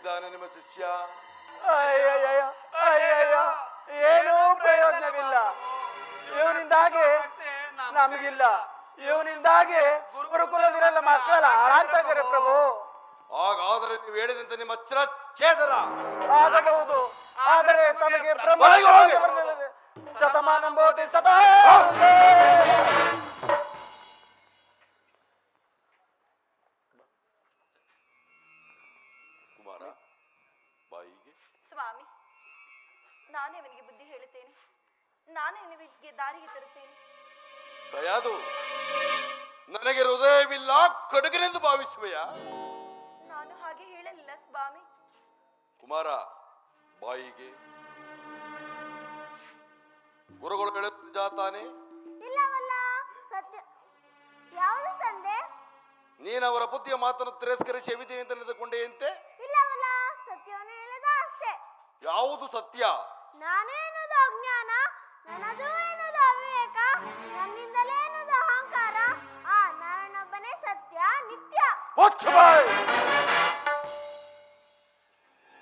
ಎಲ್ಲಿದ್ದಾನೆ ನಿಮ್ಮ ಶಿಷ್ಯ? ಏನೂ ಪ್ರಯೋಜನವಿಲ್ಲ. ಇವನಿಂದಾಗಿ ನಮಗಿಲ್ಲ. ಇವನಿಂದಾಗಿ ಗುರುಕುಲವಿರಲ್ಲ ಮಕ್ಕಳ ಹಾಳಾಗ್ತಾ ಇದ್ದಾರೆ ಪ್ರಭು. ಹಾಗಾದರೆ ನೀವು ಹೇಳಿದಂತೆ ನಿಮ್ಮ ಚಿರಚ್ಛೇದನ ಆಗಬಹುದು. ಆದರೆ ತಮಗೆ ಶತಮಾನ ಬೋಧಿ ಕುಮಾರ ಬಾಯಿಗೆ. ಸ್ವಾಮಿ, ನಾನೇ ಅವನಿಗೆ ಬುದ್ಧಿ ಹೇಳುತ್ತೇನೆ. ನಾನೇ ಅವನಿಗೆ ದಾರಿಗೆ ತರುತ್ತೇನೆ. ದಯಾದು, ನನಗೆ ಹೃದಯವಿಲ್ಲ ಕಡುಗಿನೆಂದು ಭಾವಿಸುವೆಯ? ನಾನು ಹಾಗೆ ಹೇಳಲಿಲ್ಲ ಸ್ವಾಮಿ. ಕುಮಾರ ಬಾಯಿಗೆ. ಗುರುಗಳು ಹೇಳುತ್ತ ನಿಜ ತಾನೆ? ಇಲ್ಲವಲ್ಲ, ಸತ್ಯ. ಯಾವುದು ತಂದೆ? ನೀನವರ ಬುದ್ಧಿಯ ಮಾತನ್ನು ತಿರಸ್ಕರಿಸಿ ಎವಿದೆ ಅಂತ ತಿಳಿದುಕೊಂಡೆಯಂತೆ? ಇಲ್ಲವಲ್ಲ, ಸತ್ಯವನ್ನು ಹೇಳಿದ ಅಷ್ಟೇ. ಯಾವುದು ಸತ್ಯ? ನಾನೇ ಎನ್ನುವುದು ಅಜ್ಞಾನ, ನನ್ನದು ಎನ್ನುವುದು ಅವಿವೇಕ, ನನ್ನಿಂದಲೇ ಎನ್ನುವುದು ಅಹಂಕಾರ. ಆ ನಾರಾಯಣೊಬ್ಬನೇ ಸತ್ಯ, ನಿತ್ಯ.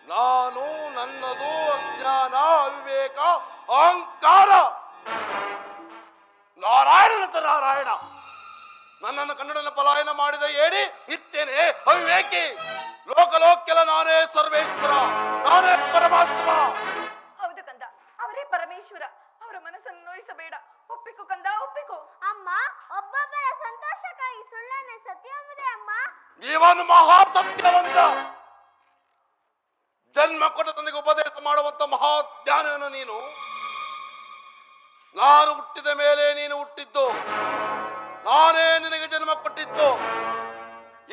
ನಾನು, ನನ್ನದು ಅಜ್ಞಾನ, ಅವಿವೇಕ, ಅಹಂಕಾರ. ನಾರಾಯಣನಂತ ನಾರಾಯಣ ನನ್ನನ್ನು ಕನ್ನಡನ ಪಲಾಯನ ಮಾಡಿದ ಏಡಿ ನಿತ್ಯನೇ ಅವಿವೇಕಿ. ಲೋಕಲೋಕ್ಕೆಲ್ಲ ನಾನೇ ಸರ್ವೇಶ್ವರ, ನಾನೇ ಪರಮಾತ್ಮ. ಹೌದು ಕಂದ, ಅವರೇ ಪರಮೇಶ್ವರ. ಅವರ ಮನಸ್ಸನ್ನು ನೋಯಿಸಬೇಡ. ಒಪ್ಪಿಕೋ ಕಂದ, ಒಪ್ಪಿಕೋ. ಅಮ್ಮ, ಒಬ್ಬೊಬ್ಬರ ಸಂತೋಷಕ್ಕಾಗಿ ಸುಳ್ಳನ್ನೇ ಸತ್ಯ ಎಂಬುದೇ ಅಮ್ಮ. ಇವನು ಮಹಾ ಸತ್ಯವಂತ. ಜನ್ಮ ಕೊಟ್ಟ ತಂದೆಗೆ ಉಪದೇಶ ಮಾಡುವಂತ ಮಹಾಜ್ಞಾನವನ್ನು ನೀನು. ನಾನು ಹುಟ್ಟಿದ ಮೇಲೆ ನೀನು ಹುಟ್ಟಿದ್ದು, ನಾನೇ ನಿನಗೆ ಜನ್ಮ ಕೊಟ್ಟಿದ್ದು.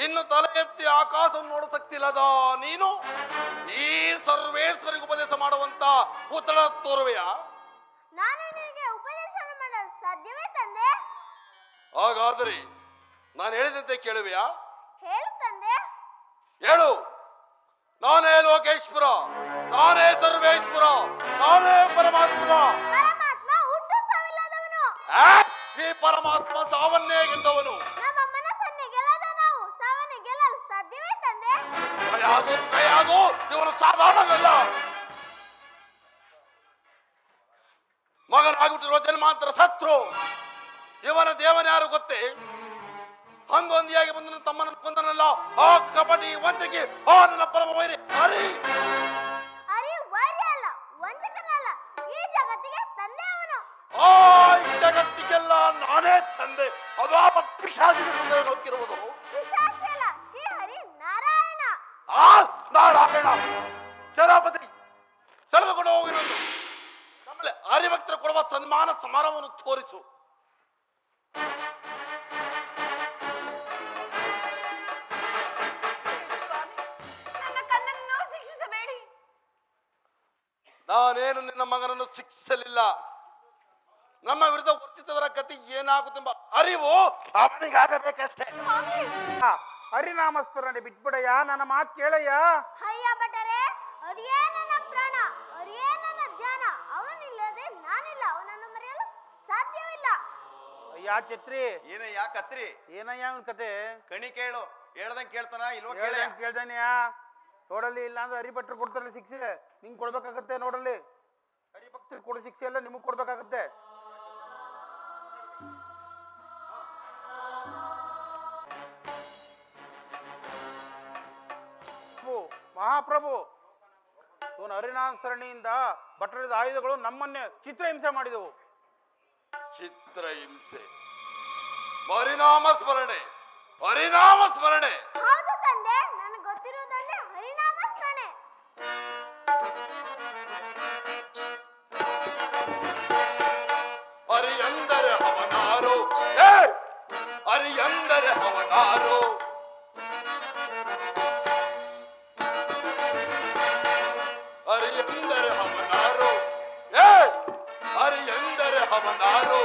ಇನ್ನು ತಲೆ ಎತ್ತಿ ಆಕಾಶವನ್ನು ನೋಡ ಶಕ್ತಿ ಇಲ್ಲದ ನೀನು ಈ ಸರ್ವೇಶ್ವರಿಗೆ ಉಪದೇಶ ಮಾಡುವಂತ ಉತ್ತರ ತೋರುವೆಯಾ? ನಾನು ನಿನಗೆ ಉಪದೇಶ ಮಾಡಲು ಸಾಧ್ಯವೇ ತಂದೆ? ಹಾಗಾದರೆ ನಾನು ಹೇಳಿದಂತೆ ಕೇಳುವೆಯಾ? ಹೇಳು ತಂದೆ. ಹೇಳು. ನಾನೇ ಲೋಕೇಶ್ವರ, ನಾನೇ ಸರ್ವೇಶ್ವರ, ನಾನೇ ಪರಮಾತ್ಮ. ಪರಮಾತ್ಮ ಹುಟ್ಟು ಸಾವಿಲ್ಲದವನು. ಈ ಪರಮಾತ್ಮ ಸಾವನ್ನೇ ಗೆದ್ದವನು. ನಮ್ಮ ಮನಸ್ಸನ್ನೇ ಗೆಲ್ಲದ ನಾವು ಸಾವನ್ನೇ ಗೆಲ್ಲಲು ಸಾಧ್ಯವೇ ತಂದೆ? ದಯಾದು, ಇವನು ಸಾಧಾರಣನಲ್ಲ. ಮಗನಾಗಿಬಿಟ್ಟಿರುವ ಜನ್ಮಾಂತರ ಶತ್ರು. ಇವನ ದೇವನ ಯಾರು ಗೊತ್ತೇ? ಹಂದೊಂದಿಯಾಗಿ ಬಂದು ನನ್ನ ತಮ್ಮನನ್ನು ಕೊಂದನಲ್ಲ ಆ ಕಪಟಿ ವಂಚಕಿ, ಆ ನನ್ನ ಪರಮ ವೈರಿ ಹರಿ. ಹರಿ ವೈರಿ ಅಲ್ಲ, ವಂಚಕನಲ್ಲ. ಈ ಜಗತ್ತಿಗೆ ತಂದೆ ಅವನು. ಆ ಜಗತ್ತಿಗೆಲ್ಲ ನಾನೇ ತಂದೆ. ಅದು ಆ ಪಿಶಾಚಿನ ಮುಂದೆ ಹೋಗಿರುವುದು. ಪಿಶಾಚಿ ಅಲ್ಲ, ಶ್ರೀಹರಿ ನಾರಾಯಣ. ಆ ನಾರಾಯಣ ಚರಾಪತಿ ಸೆಳೆದುಕೊಂಡು ಹೋಗಿರೋದು. ಆಮೇಲೆ ಹರಿಭಕ್ತರ ಕೊಡುವ ಸನ್ಮಾನ ಸಮಾರಂಭವನ್ನು ತೋರಿಸು. ನಾನೇನು ನಿನ್ನ ಮಗನನ್ನು ಶಿಕ್ಷಿಸಲಿಲ್ಲ. ನಮ್ಮ ವಿರುದ್ಧ ವರ್ತಿಸಿದವರ ಗತಿ ಏನಾಗುತ್ತೆಂಬ ಅರಿವು ಅವನಿಗಾಗಬೇಕಷ್ಟೇ. ಹರಿನಾಮ ಸ್ಮರಣೆ ಬಿಟ್ಬಿಡಯ್ಯ, ನನ್ನ ಮಾತು ಕೇಳಯ್ಯ. ಅಯ್ಯ ಭಟರೇ, ಅವರಿಯೇ ನನ್ನ ಪ್ರಾಣ, ಅವರಿಯೇ ನನ್ನ ಧ್ಯಾನ. ಅವನಿಲ್ಲದೆ ನಾನಿಲ್ಲ, ಅವನನ್ನು ಮರೆಯಲು ಸಾಧ್ಯವಿಲ್ಲ. ಅಯ್ಯ ಛತ್ರಿ, ಏನಯ್ಯ ಕತ್ರಿ? ಏನಯ್ಯ ಅವನ ಕತೆ? ಕಣಿ ಕೇಳು, ಹೇಳ್ದಂಗೆ ಕೇಳ್ತಾನ ಇಲ್ವೋ? ಕೇಳ್ದಾನೆಯ ನೋಡಲ್ಲಿ. ಇಲ್ಲ ಅಂದ್ರೆ ಹರಿಭಟ್ರು ಕೊಡ್ತಾರಲ್ಲ ಶಿಕ್ಷೆ, ನಿಂಗೆ ಕೊಡ್ಬೇಕಾಗತ್ತೆ. ನೋಡಲ್ಲಿ, ಹರಿಭಕ್ತರು ಕೊಡೋ ಶಿಕ್ಷೆ ಎಲ್ಲ ನಿಮಗ್ ಕೊಡ್ಬೇಕಾಗತ್ತೆ. ಮಹಾಪ್ರಭು, ಇವನು ಹರಿನಾಮ ಸರಣಿಯಿಂದ ಭಟ್ರದ ಆಯುಧಗಳು ನಮ್ಮನ್ನೇ ಚಿತ್ರಹಿಂಸೆ ಮಾಡಿದವು. ಚಿತ್ರಹಿಂಸೆ? ಹರಿನಾಮ ಸ್ಮರಣೆ, ಹರಿನಾಮ ಸ್ಮರಣೆ. ಹೌದು ತಂದೆ, ನನಗೆ ಗೊತ್ತಿರುವುದನ್ನೇ ಹರಿನಾಮ ಸ್ಮರಣೆ. ಹರಿ ಅಂದರೆ ಅವನಾರು, ಹರಿ ಅಂದರೆ ಅವನಾರು. ಹರಿ ಎಂದರೆ ಅವನಾರು, ಹರಿ ಎಂದರೆ ಅವನಾರು.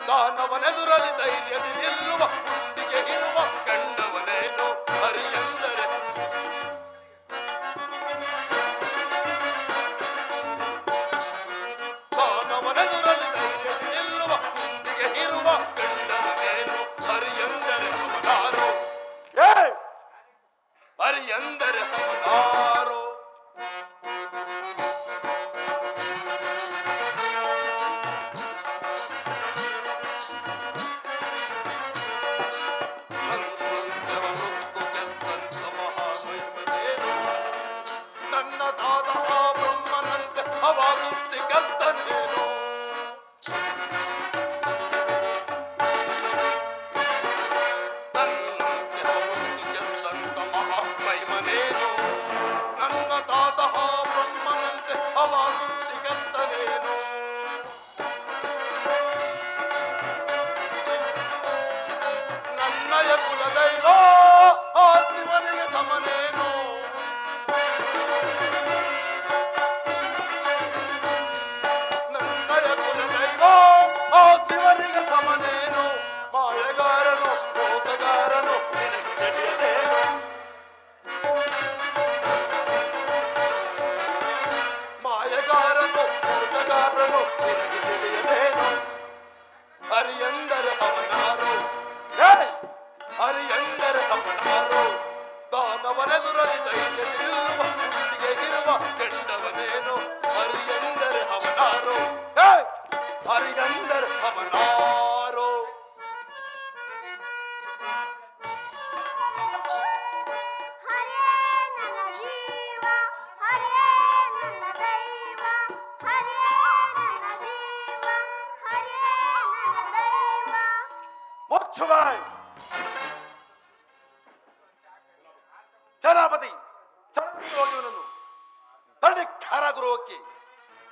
ದಾನವನೆದುರಲ್ಲಿ ಧೈರ್ಯದಿ ನಿಲ್ಲುವ ಗುಂಡಿಗೆ ಇರುವ ಗಂಡವನೇನು. ಹರಿ ಎಂದರೆ ದಾನವನೆದುರಲ್ಲಿ ಧೈರ್ಯದಿ ನಿಲ್ಲುವ ಗುಂಡಿಗೆ ಇರುವ ಗಂಡವನೇನು. ಹರಿ ಎಂದರೆ ಅವನಾರು, ಹರಿ ಎಂದರೆ ಅವನಾರು. ಹರಿಗಂಧರ್ ಅವನಾರೋ. ಹರೇ ನನ್ನ ಜೀವ, ಹರೇ ನನ್ನ ದೈವ, ಹರೇ ನನ್ನ ಜೀವ, ಹರೇ ನನ್ನ ದೈವ. ಮುಚ್ಚುಬಾಯ್ ಸೇನಾಪತಿ, ಹೋಗಿವನನ್ನು ತಳ್ಳಿ ಕಾರಾಗೃಹಕ್ಕೆ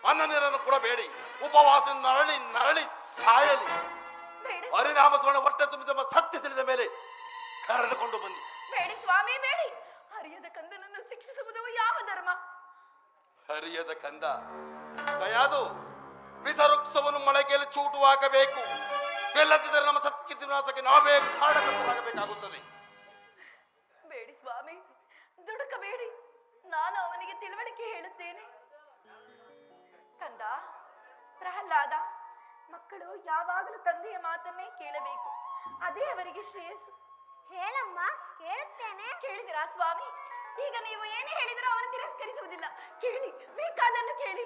ಅನ್ನ ನೀರನ್ನು ಕೊಡಬೇಡಿ. ಉಪವಾಸ ನರಳಿ ನರಳಿ ಸಾಯಲಿ. ಬೇಡಿ ಹರಿನಾಮ ಸ್ಮರಣ ಹೊಟ್ಟೆ ತುಂಬಿದ ಸತ್ಯ ತಿಳಿದ ಮೇಲೆ ಕರೆದುಕೊಂಡು ಬನ್ನಿ. ಬೇಡಿ ಸ್ವಾಮಿ ಬೇಡಿ. ಹರಿಯದ ಕಂದನನ್ನು ಶಿಕ್ಷಿಸುವುದು ಯಾವ ಧರ್ಮ? ಹರಿಯದ ಕಂದ ದಯಾದು ವಿಸರುಕ್ಷವನ್ನು ಮೊಳಕೆಯಲ್ಲಿ ಚೂಟು ಹಾಕಬೇಕು. ಎಲ್ಲದಿದ್ದರೆ ನಮ್ಮ ಸತ್ಕೀರ್ತಿ ವಿನಾಶಕ್ಕೆ ನಾವೇ ಕಾರಣಕರ್ತರಾಗಬೇಕಾಗುತ್ತದೆ. ಬೇಡಿ ಸ್ವಾಮಿ, ದುಡುಕಬೇಡಿ. ನಾನು ಅವನಿಗೆ ತಿಳುವಳಿಕೆ ಹೇಳುತ್ತೇನೆ. ಕಂದ ಪ್ರಹ್ಲಾದ, ಮಕ್ಕಳು ಯಾವಾಗಲೂ ತಂದೆಯ ಮಾತನ್ನೇ ಕೇಳಬೇಕು. ಅದೇ ಅವರಿಗೆ ಶ್ರೇಯಸ್ಸು. ಹೇಳಮ್ಮ, ಕೇಳುತ್ತೇನೆ. ಕೇಳಿದಿರಾ ಸ್ವಾಮಿ? ಈಗ ನೀವು ಏನೇ ಹೇಳಿದರೂ ಅವನು ತಿರಸ್ಕರಿಸುವುದಿಲ್ಲ. ಕೇಳಿ, ಬೇಕಾದನ್ನು ಕೇಳಿ.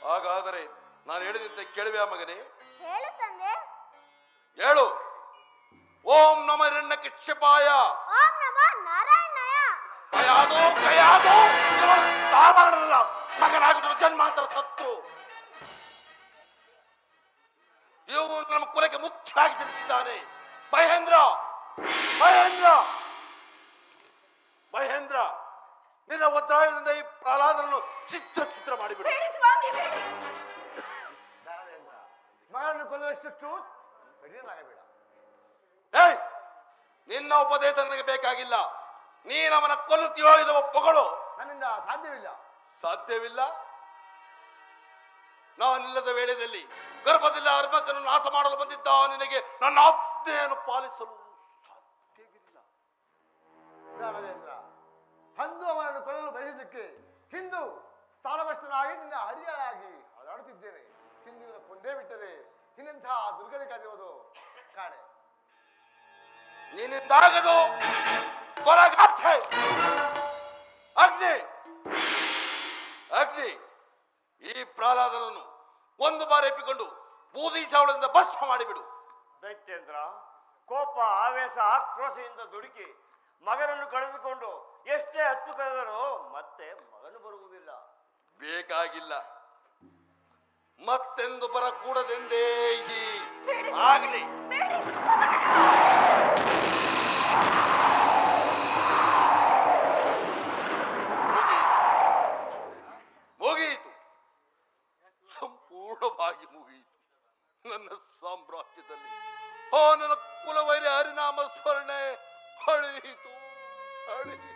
ಹಾಗಾದರೆ ನಾನು ಹೇಳಿದಂತೆ ಕೇಳುವೆ ಮಗನೇ. ಹೇಳು ತಂದೆ. ಹೇಳು. ಓಂ ನಮ ಹಿರಣ್ಯಕಶ್ಯಪಾಯ. ಓಂ ನಮೋ ನಾರಾಯಣಾಯ. ಕಯಾದು ಕಯಾದು ಸಾಧಾರಣಲ್ಲ, ಮಗನಾಗುತ್ತಿರುವ ಜನ್ಮಾಂತರ ಶತ್ರು. ಇವು ನಮ್ಮ ಕುಲಕ್ಕೆ ಮುಖ್ಯವಾಗಿ ತಿಳಿಸಿದ್ದಾನೆ. ಮಹೇಂದ್ರ ಮಹೇಂದ್ರ ಮಹೇಂದ್ರ, ನಿನ್ನ ಒತ್ತಾಯದಿಂದ ಈ ಪ್ರಹ್ಲಾದನನ್ನು ಚಿತ್ರ ಮಾಡಿಬಿಡು. ಬೇಡಿ ಸ್ವಾಮಿ ಬೇಡಿ. ಮಗನನ್ನು ಕೊಲ್ಲುವಷ್ಟು ಕಠಿಣನಾಗಬೇಡ. ಏಯ್, ನಿನ್ನ ಉಪದೇಶ ನನಗೆ ಬೇಕಾಗಿಲ್ಲ. ನೀನು ಅವನ ಕೊಲ್ಲುತ್ತೀಯೋ ಇಲ್ಲವೋ ಪೊಗಳು. ನನ್ನಿಂದ ಸಾಧ್ಯವಿಲ್ಲ. ಸಾಧ್ಯವಿಲ್ಲ? ನಾನಿಲ್ಲದ ವೇಳೆಯಲ್ಲಿ ಗರ್ಭದಲ್ಲಿ ಅರ್ಭಕನ್ನು ನಾಶ ಮಾಡಲು ಬಂದಿದ್ದ ನಿನಗೆ ನನ್ನ ಆಜ್ಞೆಯನ್ನು ಪಾಲಿಸಲು ಸಾಧ್ಯವಿಲ್ಲ. ದಾನವೇಂದ್ರ, ಅಂದು ಅವನನ್ನು ಕೊಲ್ಲಲು ಬಯಸಿದ್ದಕ್ಕೆ ಹಿಂದೂ ಸ್ಥಾನಭ್ರಷ್ಟನಾಗಿ ನಿನ್ನ ಅಡಿಯಾಳಾಗಿ ಅಳಾಡುತ್ತಿದ್ದೇನೆ. ಹಿಂದಿನ ಕೊಂದೇ ಬಿಟ್ಟರೆ ಇನ್ನೆಂತಹ ದುರ್ಗತಿ ಕಾದಿರುವುದು ಕಾಣೆ. ನೀನಿಂದಾಗದು ಕೊರಗಾಥೆ. ಅಗ್ನಿ ಅಗ್ನಿ, ಈ ಪ್ರಹ್ಲಾದನನ್ನು ಒಂದು ಬಾರಿ ಎಪ್ಪಿಕೊಂಡು ಬೂದಿ ಸಾವಳದಿಂದ ಭಸ್ಮ ಮಾಡಿಬಿಡು. ದೈತ್ಯೇಂದ್ರ, ಕೋಪ, ಆವೇಶ, ಆಕ್ರೋಶದಿಂದ ದುಡುಕಿ ಮಗನನ್ನು ಕಳೆದುಕೊಂಡು ಎಷ್ಟೇ ಹತ್ತು ಕರೆದರೂ ಮತ್ತೆ ಮಗನು ಬರುವುದಿಲ್ಲ. ಬೇಕಾಗಿಲ್ಲ, ಮತ್ತೆಂದು ಬರಕೂಡದೆಂದೇ ಈ ಬೇಡಿ ಆಗ್ಲಿ. ಬೇಡಿ. ಮುಗಿಯಿತು, ಸಂಪೂರ್ಣವಾಗಿ ಮುಗಿಯಿತು. ನನ್ನ ಸಾಮ್ರಾಜ್ಯದಲ್ಲಿ ನನ್ನ ಕುಲವೈರಿ ಹರಿನಾಮ ಸ್ಮರಣೆ ಅಳಿಯಿತು ಅಳಿಯಿತು.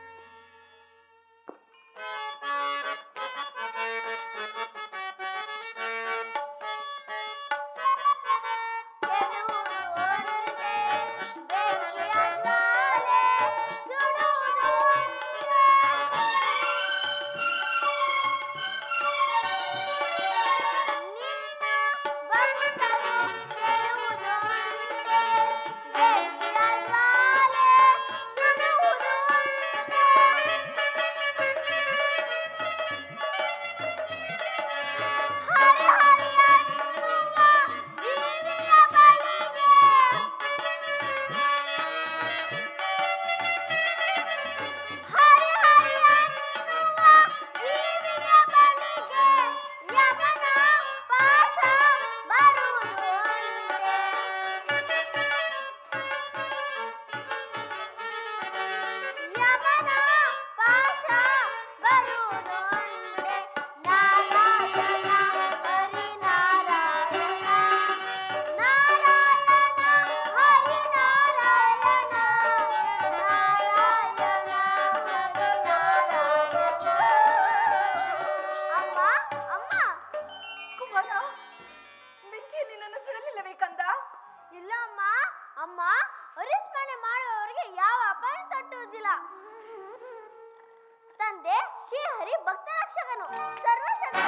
ತಂದೆ ಶ್ರೀಹರಿ ಭಕ್ತ ರಕ್ಷಕನು ಸರ್ವಶಕ್ತ.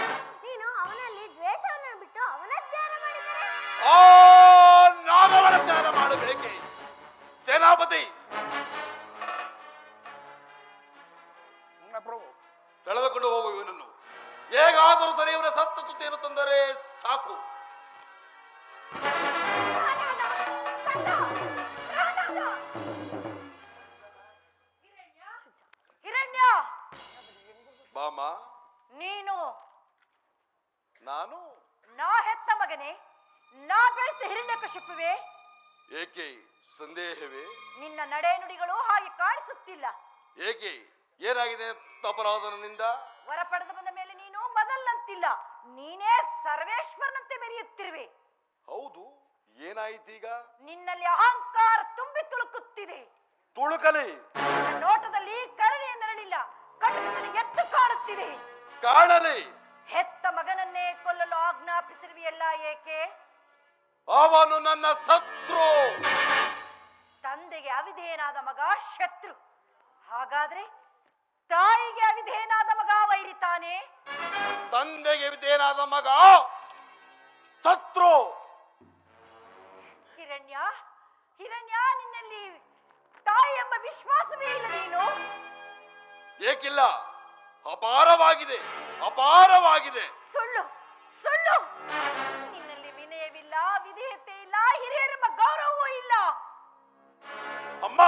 ನೀನು ಅವನಲ್ಲಿ ದ್ವೇಷವನ್ನು ಬಿಟ್ಟು ಅವನ ಧ್ಯಾನ ಮಾಡಿದರೆ ನಾನವರ ಧ್ಯಾನ ಮಾಡಬೇಕೆ? ಸೇನಾಪತಿ ಪ್ರಭು ತೆಳೆದುಕೊಂಡು ಹೋಗು ಇವನನ್ನು. ಹೇಗಾದರೂ ಸರಿ ಇವನ ಸತ್ತ ತುತ್ತಿ ಸೀತೆಯನ್ನು ತಂದರೆ ಸಾಕು. ಹಿರಣ್ಯ, ಬಾಮ, ನೀನು ನಾನು ನಾ ಹೆತ್ತ ಮಗನೇ, ನಾ ಬೆಳೆಸಿದ ಹಿರಣ್ಯಕಶಿಪುವೆ. ಏಕೆ ಸಂದೇಹವೇ? ನಿನ್ನ ನಡೆ ನುಡಿಗಳು ಹಾಗೆ ಕಾಣಿಸುತ್ತಿಲ್ಲ. ಏಕೆ ಏನಾಗಿದೆ ಅಪರಾಧ ನನ್ನಿಂದ? ವರ ಪಡೆದು ಬಂದ ಮೇಲೆ ನೀನು ಮೊದಲಂತಿಲ್ಲ, ನೀನೇ ಸರ್ವೇಶ್ವರನಂತೆ ಮೆರೆಯುತ್ತಿರುವೆ. ಹೌದು, ಏನಾಯಿತೀಗ? ನಿನ್ನಲ್ಲಿ ಅಹಂಕಾರ ತುಂಬಿ ತುಳುಕುತ್ತಿದೆ. ತುಳುಕಲಿ. ನಿನ್ನ ನೋಟದಲ್ಲಿ ಕರುಣೆಯ ನೆರಳಿಲ್ಲ, ಕಣ್ಣುಗಳಲ್ಲಿ ಎತ್ತು ಕಾಣುತ್ತಿದೆ. ಕಾಣಲಿ. ಹೆತ್ತ ಮಗನನ್ನೇ ಕೊಲ್ಲಲು ಆಜ್ಞಾಪಿಸಿರುವೆಯಲ್ಲ, ಏಕೆ? ಅವನು ನನ್ನ ಶತ್ರು. ತಂದೆಗೆ ಅವಿಧೇಯನಾದ ಮಗ ಶತ್ರು, ಹಾಗಾದ್ರೆ ತಾಯಿಗೆ ಅವಿಧೇಯನಾದ ಮಗ ವೈರಿತಾನೆ. ತಂದೆಗೆ ವಿಧೇಯನಾದ ಮಗ ಶತ್ರು. ಹಿರಣ್ಯ, ಹಿರಣ್ಯ, ನಿನ್ನಲ್ಲಿ ತಾಯಿ ಎಂಬ ವಿಶ್ವಾಸವೇ ಇಲ್ಲ. ನೀನು ಏಕಿಲ್ಲ? ಅಪಾರವಾಗಿದೆ, ಅಪಾರವಾಗಿದೆ. ಸುಳ್ಳು, ಸುಳ್ಳು. ನಿನ್ನಲ್ಲಿ ವಿನಯವಿಲ್ಲ, ವಿಧೇಯತೆ ಇಲ್ಲ, ಹಿರಿಯರೆಂಬ ಗೌರವವೂ ಇಲ್ಲ. ಅಮ್ಮ,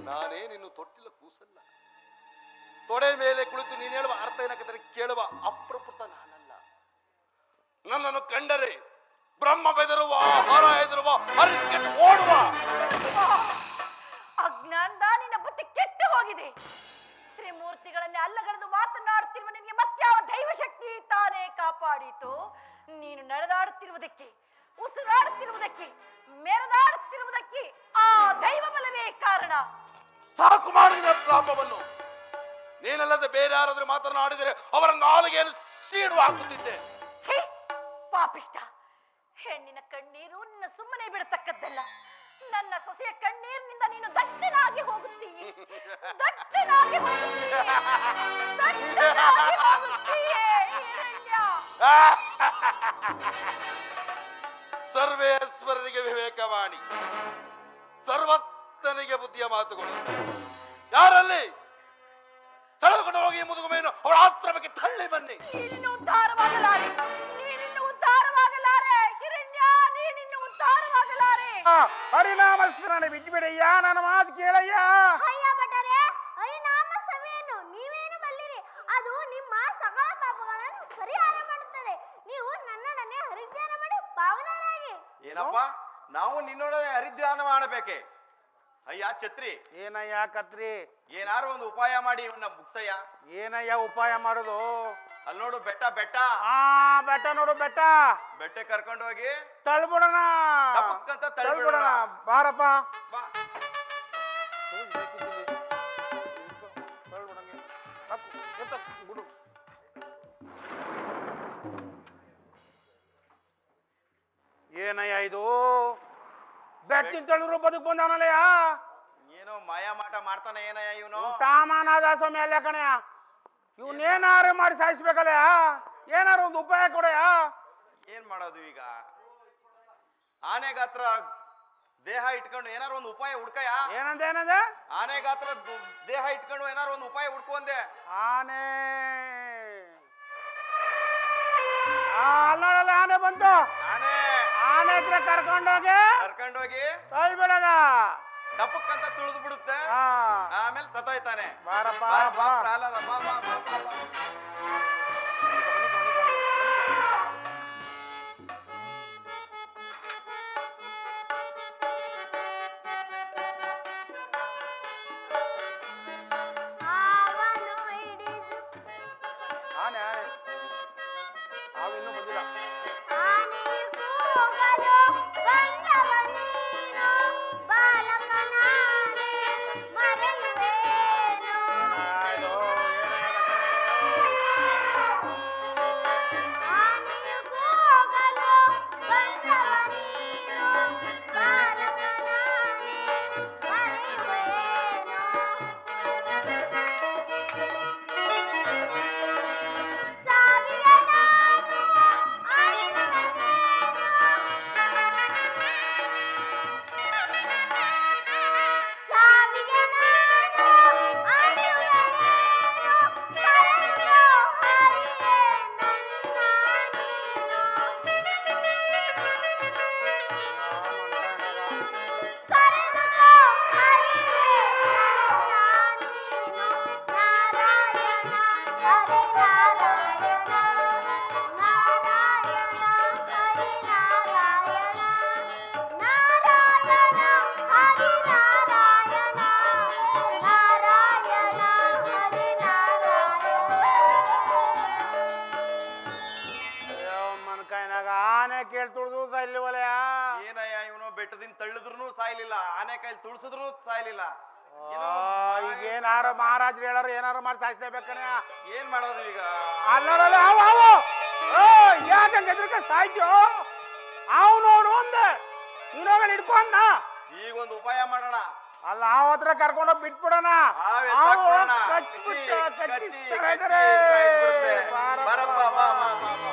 ನಾನೇ ನಿನ್ನ ತೊಟ್ಟಿಲ ಕೂಸಲ್ಲ. ತೊಡೆ ಮೇಲೆ ಕುಳಿತು ನೀನು ಹೇಳುವ ಅರ್ಥ ಏನಕ್ಕೆ ಕೇಳುವ ಅಪ್ರಪುತ ನಾನಲ್ಲ. ನನ್ನನ್ನು ಕಂಡರೆ ಬ್ರಹ್ಮ ಬೆದರುವ, ಹರ ಹೆದರುವ, ಹರಿಕೆಟ್ ಓಡುವ. ಅಜ್ಞಾನದ ನಿನ್ನ ಬುದ್ಧಿ ಕೆಟ್ಟು ಹೋಗಿದೆ. ತ್ರಿಮೂರ್ತಿಗಳನ್ನೇ ಅಲ್ಲಗಳೆದು ಮಾತನಾಡುತ್ತಿರುವ ನಿನಗೆ ಮತ್ಯಾವ ದೈವಶಕ್ತಿ ತಾನೇ ಕಾಪಾಡಿತು? ನೀನು ನಡೆದಾಡುತ್ತಿರುವುದಕ್ಕೆ, ಉಸಿರಾಡುತ್ತಿರುವುದಕ್ಕೆ, ಮೆರೆದಾಡುತ್ತಿರುವುದಕ್ಕೆ ಆ ದೈವ ಬಲವೇ ಕಾರಣ. ಸಾಕು ಮಾಡಿದ ಲಾಭವನ್ನು. ನೀನಲ್ಲದೆ ಬೇರೆ ಯಾರಾದ್ರೂ ಮಾತನಾಡಿದರೆ ಅವರ ನಾಲಿಗೆಯನ್ನು ಸೀಡು ಹಾಕುತ್ತಿದ್ದೆ. ಛೀ, ಪಾಪಿಷ್ಟ. ಹೆಣ್ಣಿನ ಕಣ್ಣೀರು ನಿನ್ನ ಸುಮ್ಮನೆ ಬಿಡತಕ್ಕದ್ದಲ್ಲ. ನನ್ನ ಸೊಸೆಯ ಕಣ್ಣೀರಿನಿಂದ ನೀನು ದಟ್ಟನಾಗಿ ಹೋಗುತ್ತೀಯೆ, ದಟ್ಟನಾಗಿ ಹೋಗುತ್ತೀಯೆ, ದಟ್ಟನಾಗಿ ಹೋಗುತ್ತೀಯೆ, ಹಿರಣ್ಯ. ಸರ್ವೇಶ್ವರನಿಗೆ ವಿವೇಕವಾಣಿ, ಸರ್ವಜ್ಞನಿಗೆ ಬುದ್ಧಿಯ ಮಾತುಗಳು. ಯಾರಲ್ಲಿ ಸೆಳೆದುಕೊಂಡು ಹೋಗಿ ಮುದುಗುಮೆಯನ್ನು ಅವಳ ಆಶ್ರಮಕ್ಕೆ ತಳ್ಳಿ ಬನ್ನಿ. ನೀನಿನ್ನು ಉದ್ಧಾರವಾಗಲಾರೆ, ನೀನಿನ್ನು ಉದ್ಧಾರವಾಗಲಾರೆ ಹಿರಣ್ಯ, ನೀನಿನ್ನು ಉದ್ಧಾರವಾಗಲಾರೆ. ಹರಿನಾಮ ಸ್ಮರಣೆ ಬಿಟ್ಟುಬಿಡಯ್ಯ, ನನ್ನ ಮಾತು ಕೇಳಯ್ಯ. ಅಯ್ಯ ಭಟರೇ, ಹರಿನಾಮ ಸಭೆಯನ್ನು ನೀವೇನು ಬಲ್ಲಿರಿ? ಅದು ನಿಮ್ಮ ಸಕಲ ಪಾಪಗಳನ್ನು ಪರಿಹಾರ ಮಾಡುತ್ತದೆ. ನೀವು ನನ್ನೊಡನೆ ಹರಿಧ್ಯಾನ ಮಾಡಿ ಪಾವನರಾಗಿ. ಏನಪ್ಪ, ನಾವು ನಿನ್ನೊಡನೆ ಹರಿಧ್ಯಾನ ಮಾಡಬೇಕೆ? ಅಯ್ಯ ಛತ್ರಿ, ಏನಯ್ಯ ಕತ್ರಿ? ಏನಾರು ಒಂದು ಉಪಾಯ ಮಾಡಿ ಇವನ್ನ ಮುಗ್ಸಯ್ಯ. ಏನಯ್ಯ ಉಪಾಯ ಮಾಡೋದು? ಅಲ್ಲಿ ನೋಡು ಬೆಟ್ಟ, ಬೆಟ್ಟ ಬೆಟ್ಟ ನೋಡು, ಬೆಟ್ಟ. ಬೆಟ್ಟ ಕರ್ಕೊಂಡು ಹೋಗಿ ತಳ್ಬಿಡೋಣ, ಟಪಕ್ಕಂತ ತಳ್ಬಿಡೋಣ. ಬಾರಪ್ಪ. ಬಾ. ಏನಯ್ಯ ಇದು? ಬೆಟ್ಟಿನ ತಳಿದ್ರು ಬದುಕು ಬಂದವನಲ್ಲಯ್ಯ. ಏನೋ ಮಾಯಾ ಮಾಟ ಮಾಡ್ತಾನೆ ಏನಯ್ಯ ಇವನು? ಸಾಮಾನಾದ ಸ್ವಾಮಿ ಅಲ್ಲ ಕಣಯ್ಯ. ಇವನ್ನೇನಾರು ಮಾಡಿ ಸಾಯಿಸ್ಬೇಕಲ್ಲಯ್ಯ. ಏನಾರು ಒಂದು ಉಪಾಯ ಕೊಡಯ್ಯ. ಏನ್ ಮಾಡೋದು ಈಗ? ಆನೆ ಗಾತ್ರ ದೇಹ ಇಟ್ಕೊಂಡು ಏನಾರು ಒಂದು ಉಪಾಯ ಹುಡ್ಕಯ್ಯ. ಏನಂದೆ ಏನಂದೆ? ಆನೆ ಗಾತ್ರ ದೇಹ ಇಟ್ಕೊಂಡು ಏನಾರು ಒಂದು ಉಪಾಯ ಹುಡ್ಕು ಅಂದೆ. ಆನೆ ಅಲ್ಲೋಡಲ್ಲ, ಆನೆ ಬಂತು. ಆನೆ ಆನೆ ಹತ್ರ ಕರ್ಕೊಂಡೋಗಿ ಕರ್ಕೊಂಡೋಗಿ ತಳ್ಬಿಡದ. ಟಪಕ್ಕಂತ ತುಳಿದು ಬಿಡುತ್ತೆ, ಆಮೇಲೆ ಸತ್ತೋಯ್ತಾನೆ. ಬಾರಪ್ಪ, ಬಾ, ಬಾ, ಬಾ. ಪ್ರಹ್ಲಾದ, ಬಾ, ಬಾ, ಬಾ, ಬಾ, ಬಾ. ಅವನು ಹಿಡಿದು ಆನೆ ಅವು ಇನ್ನೂ ಬಂದಿಲ್ಲ. ಆನೆಯು ಕೂಗಲು ಬಂದವ ನೀನು, ಬಾಲಕನಾನೆ ಮರೆಯುವೇನು. ಆಯ್ತು, ಆನೆಯು ಕೂಗಲು ಬಂದವ ನೀನು, ಬಾಲಕನಾನೆ ಮರೆಯುವೇನು. ಸಾವಿರ ನಾನು ಮನ್ಕಾಯಿನಾಗ ಆನೆ ಕೇಳಿ ತುಳಿದು ಸಾಯ್ಲಿವಲಯ. ಏನಯ್ಯ ಇವನು ಬೆಟ್ಟದಿಂದ ತಳ್ಳಿದ್ರು ಸಾಯ್ಲಿಲ್ಲ, ಆನೆ ಕೈಲಿ ತುಳ್ಸಿದ್ರು ಸಾಯ್ಲಿಲ್ಲ. ಈಗೇನಾರ ಮಹಾರಾಜ್ರು ಹೇಳಾರ ಏನಾರ ಮಾಡಿ ಸಾಯಿಸ್ಲೇಬೇಕಣ್ಣ. ಏನ್ ಮಾಡೋದು ಈಗ? ಅಲ್ಲಲ್ಲ ಅವು ಯಾಕಂಗೆ ಎದ್ರಕ ಸಾಯ್ತು ಅವ್ ನೋಡು ಅಂದೆ. ನೀನೋಗ ಹಿಡ್ಕೊಂಡ ಈಗ ಒಂದು ಉಪಾಯ ಮಾಡೋಣ. ಅಲ್ಲ ಅವ್ ಹತ್ರ ಕರ್ಕೊಂಡೋಗಿ ಬಿಟ್ಬಿಡೋಣ. ಬರಪ್ಪ ಬಾ ಬಾ ಬಾ ಬಾ.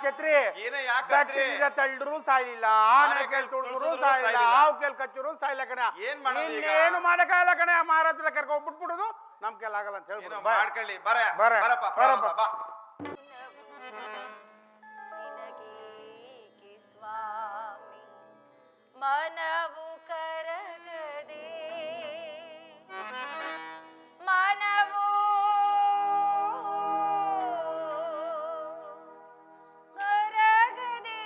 ಛತ್ರಿ ತಳ್ಳಿದ್ರು ಸಾಯ್ಲಿಲ್ಲ, ಆನೆ ಕೇಳಿ ತುಳಿದ್ರು ಸಾಯ್ಲಿಲ್ಲ, ಹಾವು ಕೇಳಿ ಕಚ್ಚರು ಸಾಯ್ಲ ಕಣ. ಏನು ಮಾಡಕ್ಕಾಗಲ್ಲ ಕಣ. ಮಹಾರಾಜರ ಕರ್ಕೊಂಡ್ ಬಿಟ್ಬಿಡುದು ನಮ್ ಕೈಲಿ ಆಗಲ್ಲ ಅಂತ ಹೇಳಿ ಮಾಡ್ಕೊಳ್ಳಿ. ಸ್ವಾಮಿ ಮನವು ಕರಗದೆ ಮನವು ಕರಗದೆ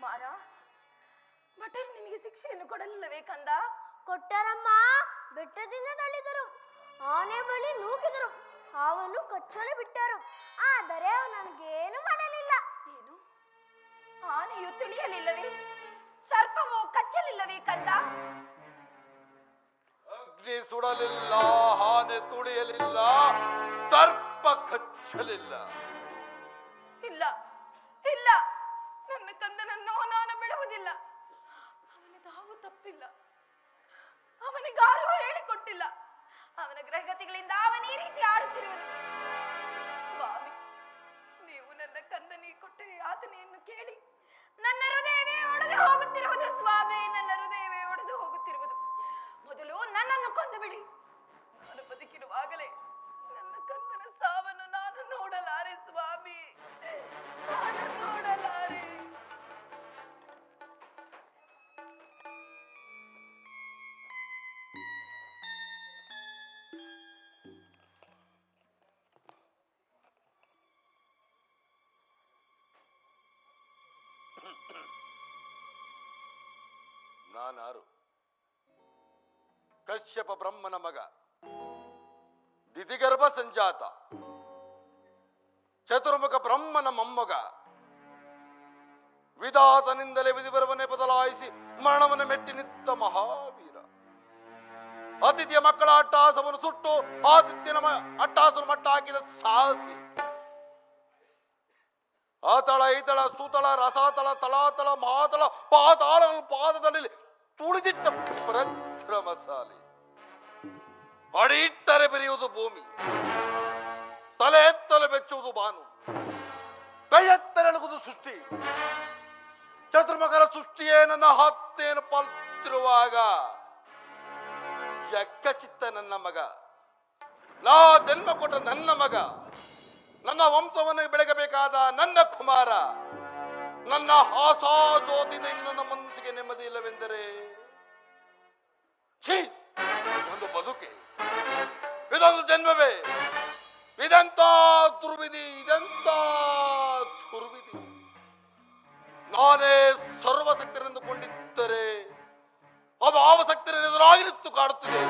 ಕುಮಾರ, ಭಟರು ನಿನಗೆ ಶಿಕ್ಷೆಯನ್ನು ಕೊಡಲಿಲ್ಲವೇ ಕಂದ? ಕೊಟ್ಟರಮ್ಮ. ಬೆಟ್ಟದಿಂದ ತಳ್ಳಿದರು, ಆನೆ ಬಳಿ ನೂಕಿದರು, ಹಾವನ್ನು ಕಚ್ಚಲು ಬಿಟ್ಟರು. ಆದರೆ ಅವು ನನಗೇನು ಮಾಡಲಿಲ್ಲ. ಏನು, ಆನೆಯು ತಿಳಿಯಲಿಲ್ಲವೇ? ಸರ್ಪವು ಕಚ್ಚಲಿಲ್ಲವೇ ಕಂದ? ಅಗ್ನಿ ಸುಡಲಿಲ್ಲ, ಆನೆ ತುಳಿಯಲಿಲ್ಲ, ಸರ್ಪ ಕಚ್ಚಲಿಲ್ಲ. ಇಲ್ಲ ಇಲ್ಲ, ನನ್ನ ಕಂದನನ್ನು ನಾನು ಬಿಡುವುದಿಲ್ಲ. ಅವನದಾವು ತಪ್ಪಿಲ್ಲ, ಅವನಿಗಾರು ಹೇಳಿಕೊಟ್ಟಿಲ್ಲ. ಅವನ ಗ್ರಹಗತಿಗಳಿಂದ ಅವನ ಈ ರೀತಿ ಆಡುತ್ತಿರುವನು. ಸ್ವಾಮಿ, ನೀವು ನನ್ನ ಕಂದನಿಗೆ ಕೊಟ್ಟರೆ ಯಾತನೆಯನ್ನು ಕೇಳಿ ನನ್ನ ಹೃದಯವೇ ಒಡೆದು ಹೋಗುತ್ತಿರುವುದು. ಸ್ವಾಮಿ, ನನ್ನ ಹೃದಯವೇ ಒಡೆದು ಹೋಗುತ್ತಿರುವುದು. ಮೊದಲು ನನ್ನನ್ನು ಕೊಂದು ಬಿಡಿ. ನಾನು ಬದುಕಿರುವಾಗಲೇ ನನ್ನ ಕಂದನ ಸಾವನ್ನು ನಾನು ನೋಡಲಾರೆ. ಸ್ವಾಮಿ, ನಾನು ನೋಡಲಾರೆ. ನಾನಾರು? ಕಶ್ಯಪ ಬ್ರಹ್ಮನ ಮಗ, ದಿತಿಗರ್ಭ ಸಂಜಾತ, ಚತುರ್ಮುಖ ಬ್ರಹ್ಮನ ಮೊಮ್ಮಗ. ವಿಧಾತನಿಂದಲೇ ವಿಧಿಬರವನ್ನೇ ಬದಲಾಯಿಸಿ ಮರಣವನ್ನು ಮೆಟ್ಟಿ ನಿತ್ತ ಮಹಾವೀರ. ಅತಿಥಿಯ ಮಕ್ಕಳ ಅಟ್ಟಹಾಸವನ್ನು ಸುಟ್ಟು ಆತಿಥ್ಯನ ಅಟ್ಟಹಾಸವನ್ನು ಮಟ್ಟ ಹಾಕಿದ ಸಾಹಸಿ. ಆತಳ ಈತಳ ಸುತಳ ರಸಾತಳ ತಳಾತಳ ಮಹಾತಳ ಪಾತಾಳಗಳ ಪಾದದಲ್ಲಿ ತುಳಿದಿಟ್ಟ ಪರಾಕ್ರಮಶಾಲಿ. ಅಡಿ ಇಟ್ಟರೆ ಬೆರೆಯುವುದು ಭೂಮಿ, ತಲೆ ಎತ್ತಲೆ ಬೆಚ್ಚುವುದು ಬಾನು, ಕೈ ಎತ್ತರೆಣುವುದು ಸೃಷ್ಟಿ. ಚತುರ್ಮುಖರ ಸೃಷ್ಟಿಯೇ ನನ್ನ ಹತ್ತೇನು ಪಾಲುತ್ತಿರುವಾಗ ಯಕ್ಕಚಿತ್ತ ನನ್ನ ಮಗ, ನಾ ಜನ್ಮ ಕೊಟ್ಟ ನನ್ನ ಮಗ, ನನ್ನ ವಂಶವನ್ನು ಬೆಳಗಬೇಕಾದ ನನ್ನ ಕುಮಾರ, ನನ್ನ ಆಸಾ ಜ್ಯೋತಿಯಿಂದ ನನ್ನ ಮನಸ್ಸಿಗೆ ನೆಮ್ಮದಿ ಇಲ್ಲವೆಂದರೆ ಛೀ, ಒಂದು ಬದುಕೆ, ಇದೊಂದು ಜನ್ಮವೇ, ಇದೆಂತ ದುರ್ವಿಧಿ, ಇದೆಂತ ದುರ್ವಿಧಿ. ನಾನೇ ಸರ್ವಶಕ್ತರೆಂದುಕೊಂಡಿದ್ದರೆ ಅದು ಆವಶಕ್ತಿನ ಎದುರಾಗಿ ನಿಂತು ಕಾಡುತ್ತಿದೆ.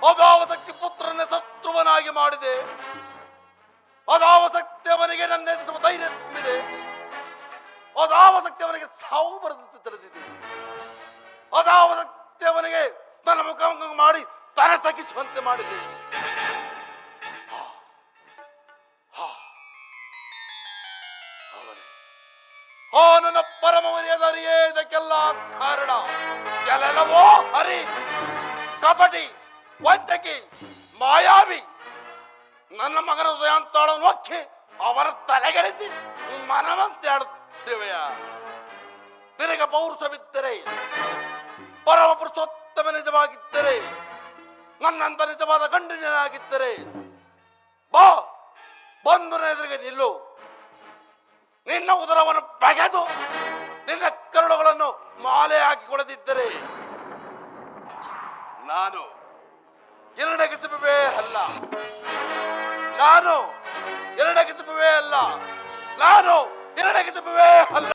ಅದು ಆವಶಕ್ತಿ ಪುತ್ರನೇ ಶತ್ರುವನಾಗಿ ಮಾಡಿದೆ. ಅದಾವಶಕ್ತಿ ಅವನಿಗೆ ನನ್ನ ಎದುರಿಸುವ ಧೈರ್ಯ ತುಂಬಿದೆ. ಅದಾವಶಕ್ತಿ ಅವನಿಗೆ ಸಾವು ಬರೆದಂತೆ ತಿಳಿದಿದೆ. ಅದಾವಶಕ್ತಿ ಅವನಿಗೆ ತನ್ನ ಮುಖ ಮಾಡಿ ತಲೆ ತಗ್ಗಿಸುವಂತೆ ಮಾಡಿದೆ. ನನ್ನ ಪರಮ ಮರ್ಯಾದರಿಯೇ ಇದಕ್ಕೆಲ್ಲ ಕಾರಣ. ಎಲ್ಲವೋ ಹರಿ, ಕಪಟಿ, ವಂಚಕಿ, ಮಾಯಾವಿ. ನನ್ನ ಮಗನ ಹೃದಯಾಂತಾಳವನ್ನು ಒಕ್ಕಿ ಅವರ ತಲೆಗೆಡಿಸಿ ಮನವಂತೆ ಆಡುತ್ತಿರುವೆಯ. ನಿನಗೆ ಪೌರುಷವಿದ್ದರೆ, ಪರಮ ಪುರುಷೋತ್ತಮ ನಿಜವಾಗಿದ್ದರೆ, ನನ್ನಂತ ನಿಜವಾದ ಗಂಡಿನಾಗಿದ್ದರೆ ಬಾ, ಬಂದು ಎದುರಿಗೆ ನಿಲ್ಲು. ನಿನ್ನ ಉದರವನ್ನು ಬಗೆದು ನಿನ್ನ ಕರುಳುಗಳನ್ನು ಮಾಲೆ ಹಾಕಿಕೊಳ್ಳದಿದ್ದರೆ ನಾನು ಎರಡಗಿಸುವೆ ಅಲ್ಲ, ನಾನು ಎರಡಗಿಸುವೆ ಅಲ್ಲ, ನಾನು ಎರಡಗಿಸುವೆ ಅಲ್ಲ.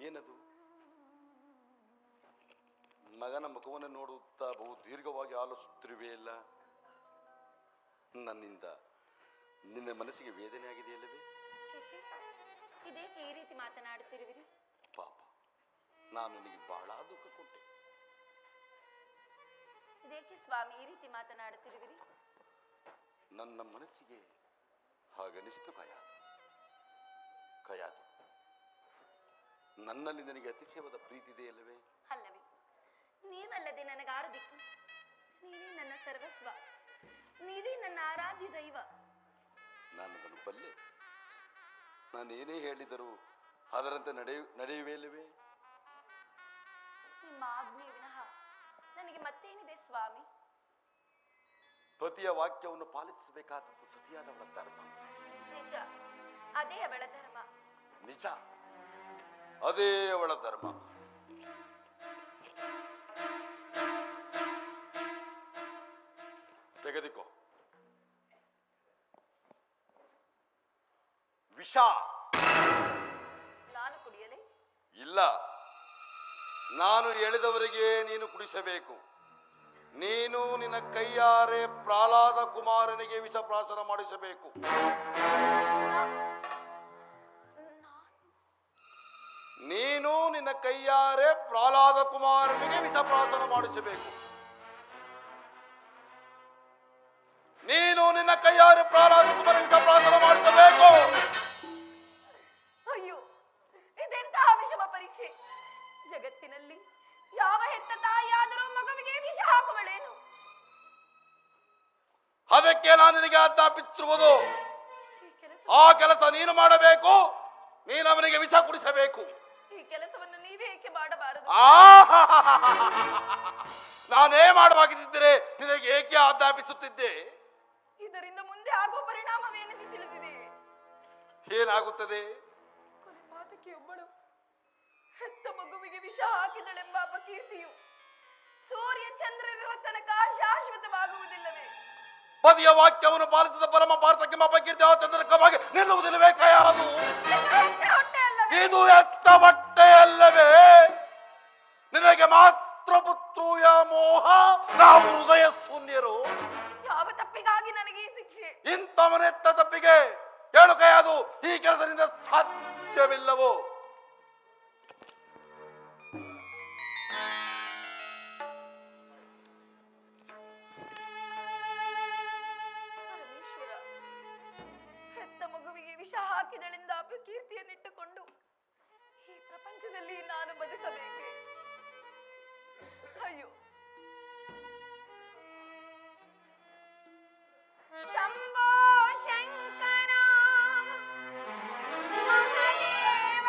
ಏನದು? ಮಗನ ಮುಖವನ್ನು ನೋಡುತ್ತಾ ಬಹು ದೀರ್ಘವಾಗಿ ಆಲೋಚಿಸುತ್ತಿರುವೆಯಲ್ಲ. ನನ್ನಿಂದ ನಿನ್ನ ಮನಸ್ಸಿಗೆ ವೇದನೆ ಆಗಿದೆಯಲ್ಲವೇ? ಚೇಚೆ, ಇದೇಕೆ ಈ ರೀತಿ ಮಾತನಾಡುತ್ತಿರುವಿರಿ? ಪಾಪ, ನಾನು ನಿನಗೆ ಬಹಳ ದುಃಖ ಕೊಟ್ಟೆ. ಇದೇಕೆ ಸ್ವಾಮಿ ಈ ರೀತಿ ಮಾತನಾಡುತ್ತಿರುವಿರಿ? ನನ್ನ ಮನಸ್ಸಿಗೆ ಹಾಗನಿಸಿತು ಕಯಾದು. ಕಯಾದು, ನನ್ನಲ್ಲಿ ನನಗೆ ಅತಿಶಯವಾದ ಪ್ರೀತಿ ಇದೆಯಲ್ಲವೇ? ಅಲ್ಲವೇ? ನೀವಲ್ಲದೆ ನನಗಾರು ದಿಕ್ಕು? ದೇವ, ನೀವೇ ನನ್ನ ಆರಾಧ್ಯ ದೈವ. ನಾನು ಅದನ್ನು ಬಲ್ಲೆ. ನಾನೇನೇ ಹೇಳಿದರೂ ಅದರಂತೆ ನಡೆಯುವೆ ಇಲ್ಲವೇ? ನಿಮ್ಮ ಆಜ್ಞೆ ವಿನಃ ನನಗೆ ಮತ್ತೇನಿದೆ ಸ್ವಾಮಿ? ಪತಿಯ ವಾಕ್ಯವನ್ನು ಪಾಲಿಸಬೇಕಾದದ್ದು ಸತಿಯಾದವಳ ಧರ್ಮ. ನಿಜ, ಅದೇ ಅವಳ ಧರ್ಮ. ನಿಜ, ಅದೇ ಅವಳ ಧರ್ಮ. ತೆಗೆದುಕೋ. ವಿಷ. ನಾನು ಕುಡಿಯಲೇ? ಇಲ್ಲ, ನಾನು ಹೇಳಿದವರಿಗೆ ನೀನು ಕುಡಿಸಬೇಕು. ನೀನು ನಿನ್ನ ಕೈಯಾರೆ ಪ್ರಹ್ಲಾದ ಕುಮಾರನಿಗೆ ವಿಷಪ್ರಾಶನ ಮಾಡಿಸಬೇಕು. ನೀನು ನಿನ್ನ ಕೈಯಾರೆ ಪ್ರಹ್ಲಾದ ಕುಮಾರನಿಗೆ ವಿಷಪ್ರಾಶನ ಮಾಡಿಸಬೇಕು. ನೀನು ನಿನ್ನ ಕೈಯಾರೆ ಪ್ರಹ್ಲಾದ ಕುಮಾರನಿಗೆ ವಿಷಪ್ರಾಶನ ಮಾಡಿಸಬೇಕು. ಅಯ್ಯೋ, ಇದೆಂತಹ ವಿಷಮ ಪರೀಕ್ಷೆ! ಜಗತ್ತಿನಲ್ಲಿ ಯಾವ ಹೆತ್ತ ತಾಯಿಯಾದರೂ ಮಗುವಿಗೆ ವಿಷ ಹಾಕುವಳೇನು? ಅದಕ್ಕೆ ನಾನು ನಿನಗೆ ಆಜ್ಞಾಪಿಸಿರುವುದು, ಈ ಕೆಲಸ ಆ ಕೆಲಸ ನೀನು ಮಾಡಬೇಕು. ನೀನು ಅವನಿಗೆ ವಿಷ ಕುಡಿಸಬೇಕು. ಈ ಕೆಲಸವನ್ನು ನೀವೇ ಏಕೆ ಮಾಡಬಾರದು? ನಾನೇ ಮಾಡವಾಗಿದ್ದರೆ ನಿನಗೆ ಏಕೆ ಆಜ್ಞಾಪಿಸುತ್ತಿದ್ದೆ? ಇದರಿಂದ ಮುಂದೆ ಆಗುವ ಪರಿಣಾಮವೇನೆಂದು ತಿಳಿದಿದೆ? ಏನಾಗುತ್ತದೆ? ಕೊಲೆಪಾತಕಿಯೊಬ್ಬಳು ಹೆತ್ತ ಮಗುವಿಗೆ ವಿಷ ಹಾಕಿದಳೆಂಬ ಅಪಕೀರ್ತಿಯು ಸೂರ್ಯ ಚಂದ್ರರಿರುವ ತನಕ ಶಾಶ್ವತವಾಗುವುದಿಲ್ಲವೇ? ಪತಿಯ ವಾಕ್ಯವನ್ನು ಪಾಲಿಸಿದ ಪರಮ ಪಾರ್ಥಕ್ಯ ಅಪಕೀರ್ತಿ ಚಂದ್ರಕವಾಗಿ ನಿಲ್ಲುವುದಿಲ್ಲವೇ? ಕೈಯಾರದು ಹೊಟ್ಟೆ ಅಲ್ಲವೇ? ಇದು ಎತ್ತ ಬಟ್ಟೆಯಲ್ಲವೇ? ನಿನಗೆ ಮಾತ್ರ ಪುತ್ರುಯ ಮೋಹ, ನಾವು ಹೃದಯ ಶೂನ್ಯರು. ಯಾವ ತಪ್ಪಿಗಾಗಿ ನನಗೆ ಈ ಶಿಕ್ಷೆ? ಇಂಥವನೆತ್ತ ತಪ್ಪಿಗೆ ಹೇಳು ಕೈಯಾದು, ಈ ಕೆಲಸದಿಂದ ಸಾಧ್ಯವಿಲ್ಲವೋ? ಪರಮೇಶ್ವರ, ಹೆತ್ತ ಮಗುವಿಗೆ ವಿಷ ಹಾಕಿದಳೆಂದ ಅಪಕೀರ್ತಿಯನ್ನಿಟ್ಟುಕೊಂಡು ಈ ಪ್ರಪಂಚದಲ್ಲಿ ನಾನು ಬದುಕಬೇಕೆ? ಅಯ್ಯೋ, ಶಂಭೋ ಶಂಕರ ಮಹಾದೇವ,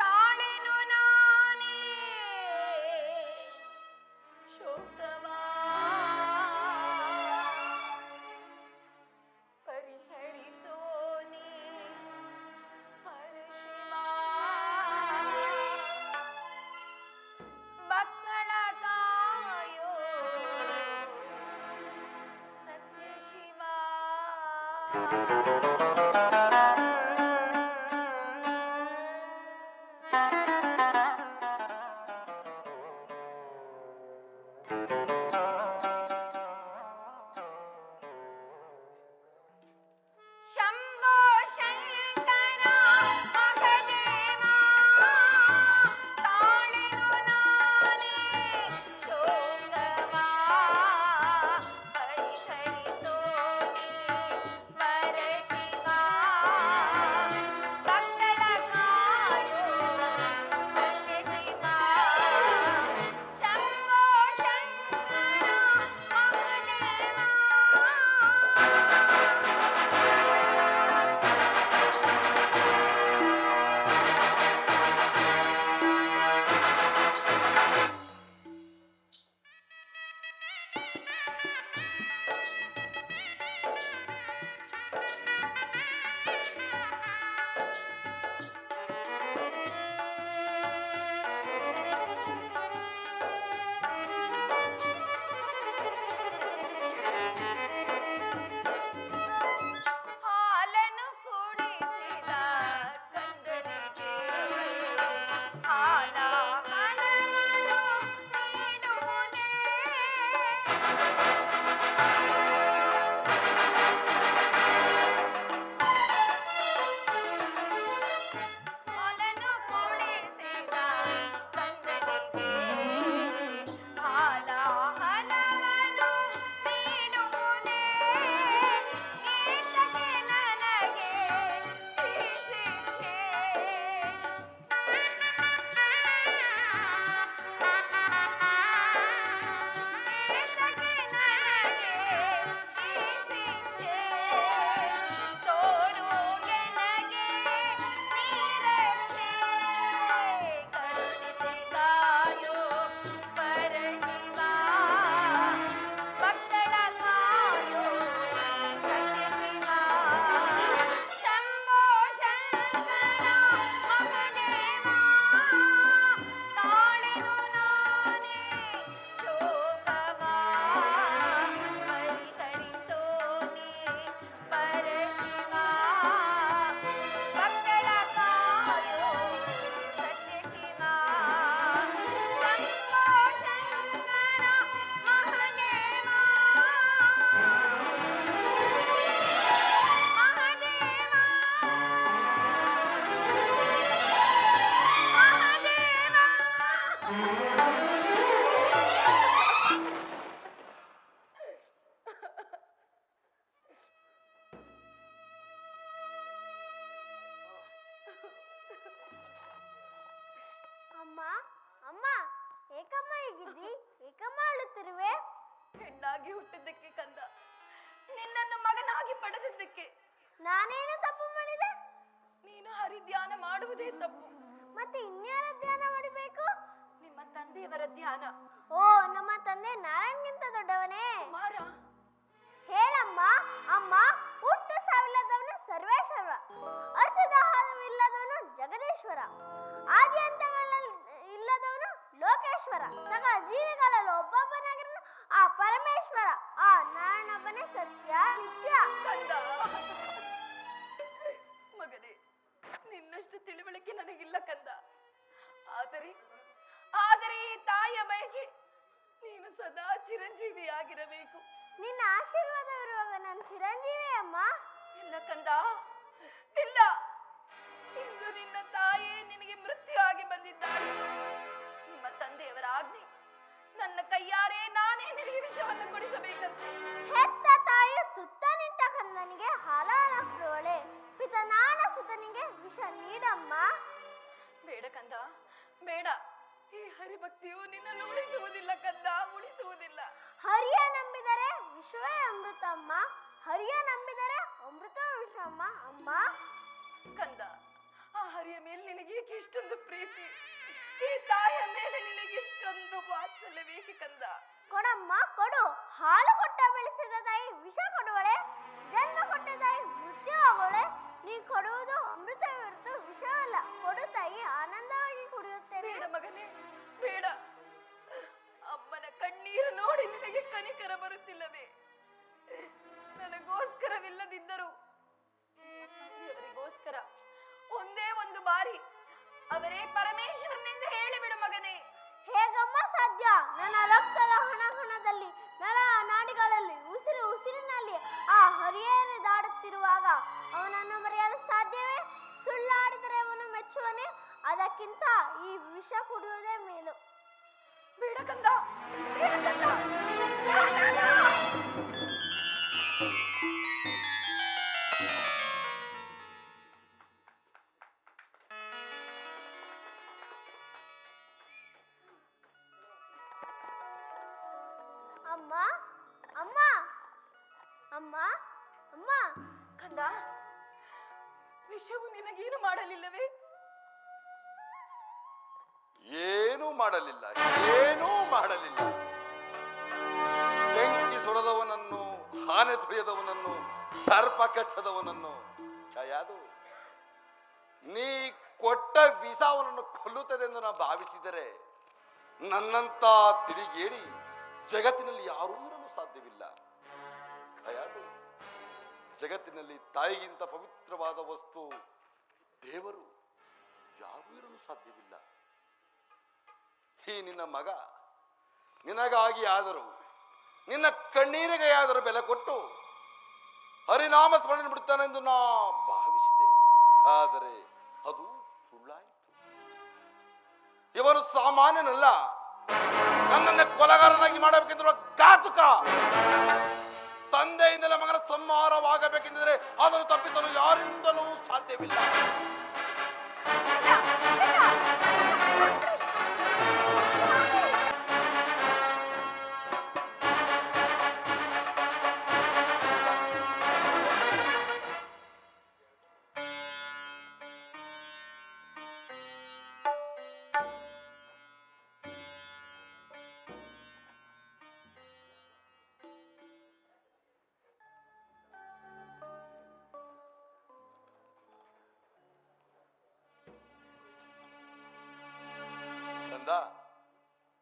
ತಾಳೆನು ನಾನೇ ಶೋಕವಾ, ಪರಿಹರಿಸೋ ನೀ ಪರಶಿವ. ಅಮ್ಮ ಅಮ್ಮ ಏಕಮ್ಮ ಹೀಗಿದ್ದಿ? ಏಕಮ್ಮ ಅಳುತ್ತಿರುವೆ? ಹೆಣ್ಣಾಗಿ ಹುಟ್ಟಿದ್ದಕ್ಕೆ ಕಂದ, ನಿನ್ನನ್ನು ಮಗನಾಗಿ ಪಡೆದಿದ್ದಕ್ಕೆ. ನಾನೇನು ತಪ್ಪು ಮಾಡಿದೆ? ನೀನು ಹರಿಧ್ಯಾನ ಮಾಡುವುದೇ ತಪ್ಪು. ಮತ್ತೆ ಇನ್ಯಾರ ಧ್ಯಾನ ಮಾಡಬೇಕು? ನಿಮ್ಮ ತಂದೆಯವರ ಧ್ಯಾನ. ಓ, ನಮ್ಮ ತಂದೆ ನಾರಾಯಣ್ಗಿಂತ ದೊಡ್ಡವನೇ? ಕುಮಾರ, ಹೇಳಮ್ಮ. ಅಮ್ಮ, ಹುಟ್ಟು ಸಾವಿಲ್ಲದವನು ಸರ್ವೇಶ್ವರ, ಹಸುದ ಹಾಲವಿಲ್ಲದವನು ಜಗದೀಶ್ವರ, ಆದಿ ಅಂತಗಳಲ್ಲಿ ಇಲ್ಲದವನು ಲೋಕೇಶ್ವರ, ಸಕಲ ಜೀವಿಗಳಲ್ಲಿ ಒಬ್ಬೊಬ್ಬನಾಗಿರನು ಆ ಪರಮೇಶ್ವರ. ಆ ನಾರಾಯಣೊಬ್ಬನೇ ಸತ್ಯ ನಿತ್ಯ. ಕಂದ ಮಗನೇ, ನಿನ್ನಷ್ಟು ತಿಳುವಳಿಕೆ ನನಗಿಲ್ಲ ಕಂದ. ಆದರೆ ಈ ತಾಯಿಯ ಬಯಕೆ ನೀನು ಸದಾ ಚಿರಂಜೀವಿಯಾಗಿರಬೇಕು. ನಿನ್ನ ಆಶೀರ್ವಾದವಿರುವಾಗ ನಾನು ಚಿರಂಜೀವಿ ಅಮ್ಮ. ಇಲ್ಲ ಕಂದ, ಇಲ್ಲ. ಇಂದು ನಿನ್ನ ತಾಯಿ ನಿನಗೆ ಮೃತ್ಯು ಆಗಿ ಬಂದಿದ್ದಾಳೆ. ನಿಮ್ಮ ತಂದೆಯವರ ಆಜ್ಞೆ, ನನ್ನ ಕೈಯಾರೆ ನಾನೇ ನಿನಗೆ ವಿಷವನ್ನು ಕೊಡಿಸಬೇಕಂತೆ. ಹೆತ್ತ ತಾಯಿ ತುತ್ತನಿಟ್ಟ ಕಂದನಿಗೆ ಹಾಲಾನಕ್ರುವಳೆ, ಪಿತನಾನ ಸುತನಿಗೆ ವಿಷ ನೀಡಮ್ಮ. ಬೇಡ ಕಂದ, ಬೇಡ. ಈ ಹರಿಭಕ್ತಿಯು ನಿನ್ನನ್ನು ಉಳಿಸುವುದಿಲ್ಲ ಕಂದ, ಉಳಿಸುವುದಿಲ್ಲ. ಹರಿಯ ನಂಬಿದರೆ ವಿಶ್ವವೇ ಅಮೃತ ಅಮ್ಮ. ಹರಿಯ ನಂಬಿದರೆ ಅಮೃತ ವಿಶ್ವಮ್ಮ ಅಮ್ಮ. ಕಂದ, ಆ ಹರಿಯ ಮೇಲೆ ನಿನಗೆ ಏಕೆ ಇಷ್ಟೊಂದು ಪ್ರೀತಿ? ಈ ತಾಯಿಯ ಮೇಲೆ ನಿನಗೆ ಇಷ್ಟೊಂದು ವಾತ್ಸಲ್ಯ ಬೇಕೆ ಕಂದ? ಕೊಡಮ್ಮ ಕೊಡು. ಹಾಲು ಕೊಟ್ಟ ಬೆಳೆಸಿದ ತಾಯಿ ವಿಷ ಕೊಡುವಳೆ, ಜನ್ಮ ಕೊಟ್ಟ ತಾಯಿ ಮೃತ್ಯು ಆಗೋಳೆ. ನೀ ಕೊಡುವುದು ಅಮೃತ ಹೊರತು ವಿಷವಲ್ಲ. ಕೊಡು ತಾಯಿ, ಆನಂದವಾಗಿ ಕುಡಿಯುತ್ತೇನೆ. ಬೇಡ ಮಗನೇ, ಬೇಡ. ಅಮ್ಮನ ಕಣ್ಣೀರು ನೋಡಿ ನಿನಗೆ ಕನಿಕರ ಬರುತ್ತಿಲ್ಲವೇ? ನನಗೋಸ್ಕರವಿಲ್ಲದಿದ್ದರೂ ತಂದೆಯವರಿಗೋಸ್ಕರ ಒಂದೇ ಒಂದು ಬಾರಿ ಅವರೇ ಪರಮೇಶ್ವರನೆಂದು ಹೇಳಿಬಿಡು ಮಗನೇ. ಹೇಗಮ್ಮ ಸಾಧ್ಯ? ನನ್ನ ರಕ್ತದ ಹಣದಲ್ಲಿ, ನರ ನಾಡಿಗಳಲ್ಲಿ, ಉಸಿರಿನಲ್ಲಿ ಆ ಹರಿಯೇರಿ ದಾಡುತ್ತಿರುವಾಗ ಅವನನ್ನು ಮರೆಯಲು ಸಾಧ್ಯವೇ? ಸುಳ್ಳಾಡಿದರೆ ಅವನು ಮೆಚ್ಚುವನೇ? ಅದಕ್ಕಿಂತ ಈ ವಿಷ ಕುಡಿಯುವುದೇ ಮೇಲು. ಬೇಡ ಕಂದ, ಬೇಡ ಕಂದ. ಅಮ್ಮ ಅಮ್ಮ ಅಮ್ಮ ಅಮ್ಮ. ಕಂದ, ವಿಷವು ನಿನಗೇನು ಮಾಡಲಿಲ್ಲವೇ? ಏನೂ ಮಾಡಲಿಲ್ಲ, ಏನೂ ಮಾಡಲಿಲ್ಲ. ಬೆಂಕಿ ಸುಡದವನನ್ನು, ಆನೆ ತುಳಿಯದವನನ್ನು, ಸರ್ಪ ಕಚ್ಚದವನನ್ನು ಯಾವುದು ನೀ ಕೊಟ್ಟ ವಿಷ ಅವನನ್ನು ಕೊಲ್ಲುತ್ತದೆ ಎಂದು ನಾನು ಭಾವಿಸಿದರೆ ನನ್ನಂತ ತಿಳಿಗೇಡಿ ಜಗತ್ತಿನಲ್ಲಿ ಯಾರೂ ಇರಲು ಸಾಧ್ಯವಿಲ್ಲ. ಯಾವುದು ಜಗತ್ತಿನಲ್ಲಿ ತಾಯಿಗಿಂತ ಪವಿತ್ರವಾದ ವಸ್ತು ದೇವರು, ಯಾರೂ ಇರಲು ಸಾಧ್ಯವಿಲ್ಲ. ಈ ನಿನ್ನ ಮಗ ನಿನಗಾಗಿ ಆದರೂ, ನಿನ್ನ ಕಣ್ಣೀರಿಗೆ ಆದರೂ ಬೆಲೆ ಕೊಟ್ಟು ಹರಿನಾಮ ಸ್ಮರಣೆ ಬಿಡುತ್ತಾನೆಂದು ನಾ ಭಾವಿಸಿದೆ. ಆದರೆ ಅದು ಸುಳ್ಳಾಯಿತು. ಇವನು ಸಾಮಾನ್ಯನಲ್ಲ, ನನ್ನನ್ನೇ ಕೊಲೆಗಾರನಾಗಿ ಮಾಡಬೇಕೆಂದಿರುವ ಘಾತುಕ. ತಂದೆಯಿಂದಲೇ ಮಗನ ಸಂಹಾರವಾಗಬೇಕೆಂದರೆ ಅದನ್ನು ತಪ್ಪಿಸಲು ಯಾರಿಂದಲೂ ಸಾಧ್ಯವಿಲ್ಲ.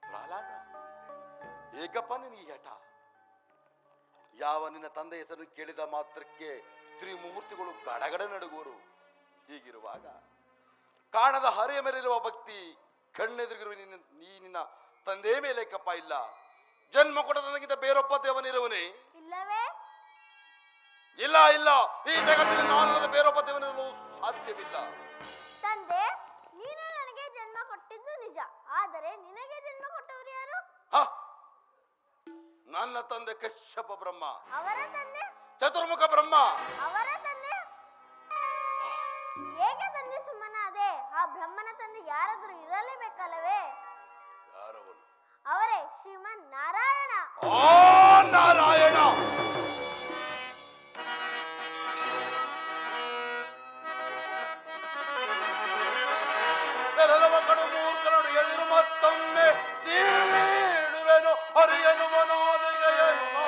ಪ್ರಹ್ಲಾದ, ಏಕಪ್ಪ ನಿನಗೆ ಹಠ? ಯಾವ ನಿನ್ನ ತಂದೆ ಹೆಸರು ಕೇಳಿದ ಮಾತ್ರಕ್ಕೆ ತ್ರಿಮೂರ್ತಿಗಳು ಗಡಗಡ ನಡುಗುವರು. ಹೀಗಿರುವಾಗ ಕಾಣದ ಹರಿಯ ಮೇಲಿರುವ ಭಕ್ತಿ ಕಣ್ಣೆದುರಿಗಿರುವ ನಿನ್ನ ತಂದೆ ಮೇಲೆ ಏಕಪ್ಪ ಇಲ್ಲ. ಜನ್ಮ ಕೊಟ್ಟ ನನಗಿಂತ ಬೇರೊಬ್ಬ ದೇವನಿರುವನೇ? ಇಲ್ಲವೇ? ಇಲ್ಲ ಇಲ್ಲ, ಈ ಜಗತ್ತಿನಲ್ಲಿ ನಾನಲ್ಲದ ಬೇರೊಬ್ಬ ದೇವನಿರಲು ಸಾಧ್ಯವಿಲ್ಲ. ತಂದೆ, ನೀನು ನನಗೆ ಜನ್ಮ ಕೊಟ್ಟಿದ್ದು ನಿಜ, ಆದರೆ ನಿನಗೆ ಜನ್ಮ ಕೊಟ್ಟವರು ಯಾರು? ನನ್ನ ತಂದೆ ಕಶ್ಯಪ ಬ್ರಹ್ಮ. ಅವರ ತಂದೆ? ಚತುರ್ಮುಖ ಬ್ರಹ್ಮ. ಅವರ ತಂದೆ? ಹೇಗೆ ತಂದೆ ಸುಮ್ಮನಾದೆ? ಆ ಬ್ರಹ್ಮನ ತಂದೆ ಯಾರಾದ್ರೂ ಇರಲೇಬೇಕಲ್ಲವೇ? ಆ ನಾರಾಯಣ ಎಲ್ಲವ ಕಡು ಮೂರ್ಖನಡು ಎದುರು ಮತ್ತೊಮ್ಮೆ ಚೀಡುವೆನು ಹರಿಯನು ಮನೋದಯನು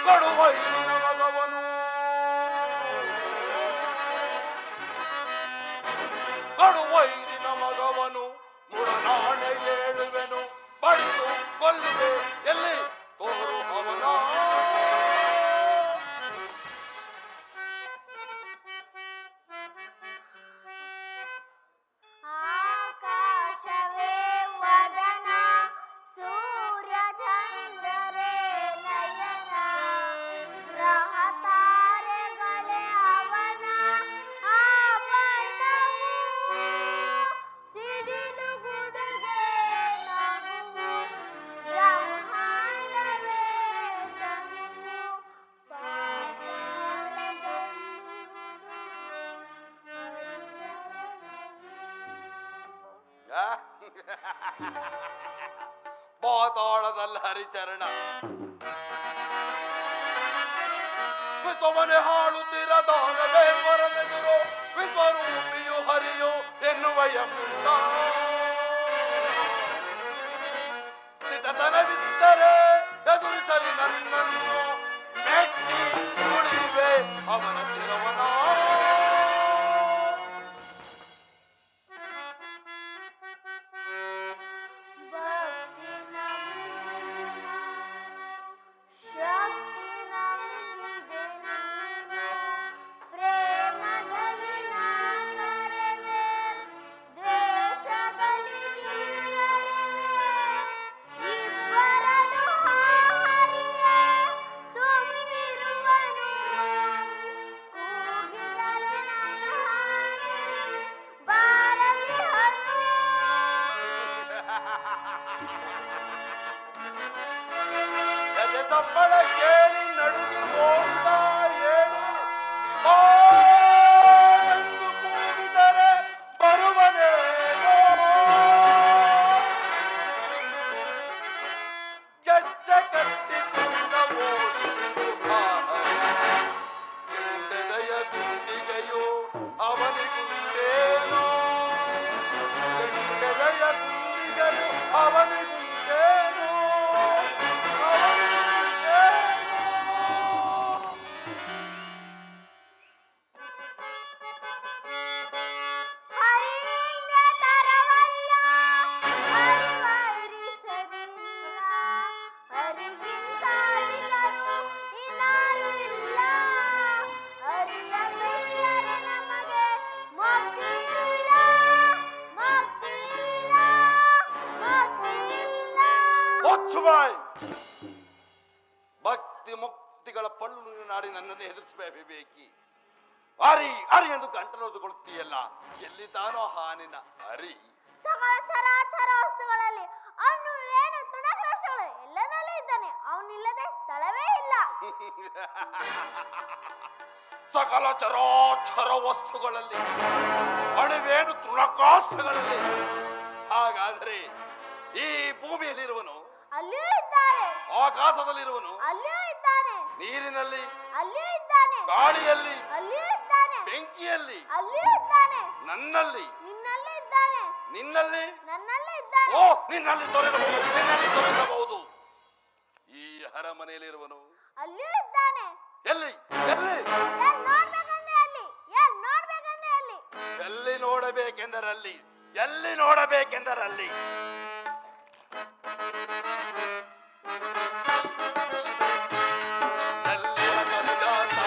ಕಡುವೈರಿನ ಮಗವನು ಕಡುವೈರಿನ ಮಗವನು ಮುರನಾಣೆ ಏಳುವೆನು ಬಡಿದು ಕೊಲ್ಲುವೆ ಎಲ್ಲಿ ತೋರು ಅವನ ಆಕಾಶವೇ ವದನ ಸೂರ್ಯ ಚಂದ್ರರೇ ನಯನ ಗ್ರಹ ತಾರೆಗಳೇ ಅವನ ಆಭರಣವು ಸಿಡಿಲು ಗುಡುಗೆ ನಗುವು ಬ್ರಹ್ಮಾಂಡವೇ ತನುವು ಪಾತಾಳದಲ್ಲಿ ಹರಿಚರಣ ವಿಶ್ವಮನೆ ಹಾಳುತ್ತಿರ ದಾನವೇ ಬರದೆದುರು ವಿಶ್ವರೂಪಿಯು ಹರಿಯು ಎನ್ನುವ ಎಂಬ ದಿಟತನವಿದ್ದರೆ ಎದುರಿಸಲಿ ನನ್ನನ್ನು ಮೆಟ್ಟಿ ಉಳಿವೆ ಅವನ ಶಿರವನ ಭಕ್ತಿ ನಮ್ಮನು ಶಕ್ತಿ ನಮ್ಮಿದೆ ನೀನು ಪ್ರೇಮದಲ್ಲಿ ನಾ ಕರೆವೆ ದ್ವೇಷದಲ್ಲಿ ನೀರರೆವೆ ಇಬ್ಬರದು ಹರಿಯೇ ತುಂಬಿರುವನು ಕೂಗಿದರೆ ನನ್ನ ಹಾಗೆ ಬಾರದಿಹನು ಎದೆ ಸಪ್ಪಳ ಕೇಳಿ ನಡುಗಿ ಹೋದ ಏಳು ಆ ಎಂದು ಕೂಗಿದರೆ ಬರುವನೇನೋ ಗೆಜ್ಜೆ ಕಟ್ಟಿಕೊಂಡ ಕೆಂಡೆದೆಯ ಗುಂಡಿಗೆಯು ಅವನಿಗುಂಟೇನೋ ಕೆಂಡೆದೆಯ ಗುಂಡಿಗೆಯು ಅವನಿಗುಂಟೇನೋ ಹರಿಯಿಂದ ತರವಲ್ಲ ಹರಿವರಿಸಲಿಲ್ಲ ಹರಿಗಿಂತ ಅಧಿಕರು ಇನ್ನಾರು ಇಲ್ಲ ಹರಿಯ ಬಿಟ್ಟರೆ ನಮಗೆ ಮುಕ್ತಿ ಇಲ್ಲ ಮುಕ್ತಿ ಇಲ್ಲ ಮುಕ್ತಿ ಇಲ್ಲ ಒಚ್ಚುಬಾಯ್ ಭಕ್ತಿ ಮುಕ್ತಿಗಳ ಪಳ್ಳು ನಾಡಿ ನನ್ನನ್ನು ಎದುರಿಸಬೇಕು ಬೇಕಿ ಅರಿ ಅರಿ ಎಂದು ಗಂಟಲೊದ್ದುಕೊಳ್ಳುತ್ತೀಯಲ್ಲ ಎಲ್ಲಿ ತಾನೋ ಹಾನಿನ ಅರಿ ಸಕಲ ಚರಾಚರ ವಸ್ತುಗಳಲ್ಲಿ ಅವನು ರೇಣು ತುಣಕರಗಳು ಎಲ್ಲದರಲ್ಲೂ ಇದ್ದಾನೆ ಅವನಿಲ್ಲದೆ ಸ್ಥಳವೇ ಇಲ್ಲ ಸಕಲ ಚರಾಚರ ವಸ್ತುಗಳಲ್ಲಿ ಅಣುವೇನು ತೃಣಕಾಷ್ಟಗಳಲ್ಲಿ ಹಾಗಾದರೆ ಈ ಭೂಮಿಯಲ್ಲಿರುವನು ಅಲ್ಲಿಯೂ ಇದ್ದಾನೆ ಆಕಾಶದಲ್ಲಿರುವನು ಅಲ್ಲಿಯೂ ಇದ್ದಾನೆ ನೀರಿನಲ್ಲಿ ಅಲ್ಲಿಯೂ ಇದ್ದಾನೆ ಗಾಳಿಯಲ್ಲಿ ಅಲ್ಲಿಯೂ ಇದ್ದಾನೆ ಬೆಂಕಿಯಲ್ಲಿ ಅಲ್ಲಿಯೂ ಇದ್ದಾನೆ ನನ್ನಲ್ಲಿ ನಿನ್ನಲ್ಲೂ ಇದ್ದಾನೆ ನಿನ್ನಲ್ಲಿ ನನ್ನಲ್ಲೂ ಇದ್ದಾನೆ ಓ ನಿನ್ನಲ್ಲಿ ದೊರೆಯಬಹುದು ಈ ಅರಮನೆಯಲ್ಲಿರುವನು ಅಲ್ಲಿಯೂ ಇದ್ದಾನೆ ಎಲ್ಲಿ ಎಲ್ಲಿ ಏನ್ ನೋಡ್ಬೇಕಂದ್ರೆ ಅಲ್ಲಿ ಏನ್ ನೋಡ್ಬೇಕಂದ್ರೆ ಅಲ್ಲಿ ಎಲ್ಲಿ ನೋಡಬೇಕೆಂದರಲ್ಲಿ ಎಲ್ಲಿ ನೋಡಬೇಕೆಂದರಲ್ಲಿ ಎಲ್ಲಿ ಹಗಲುಗಾತ,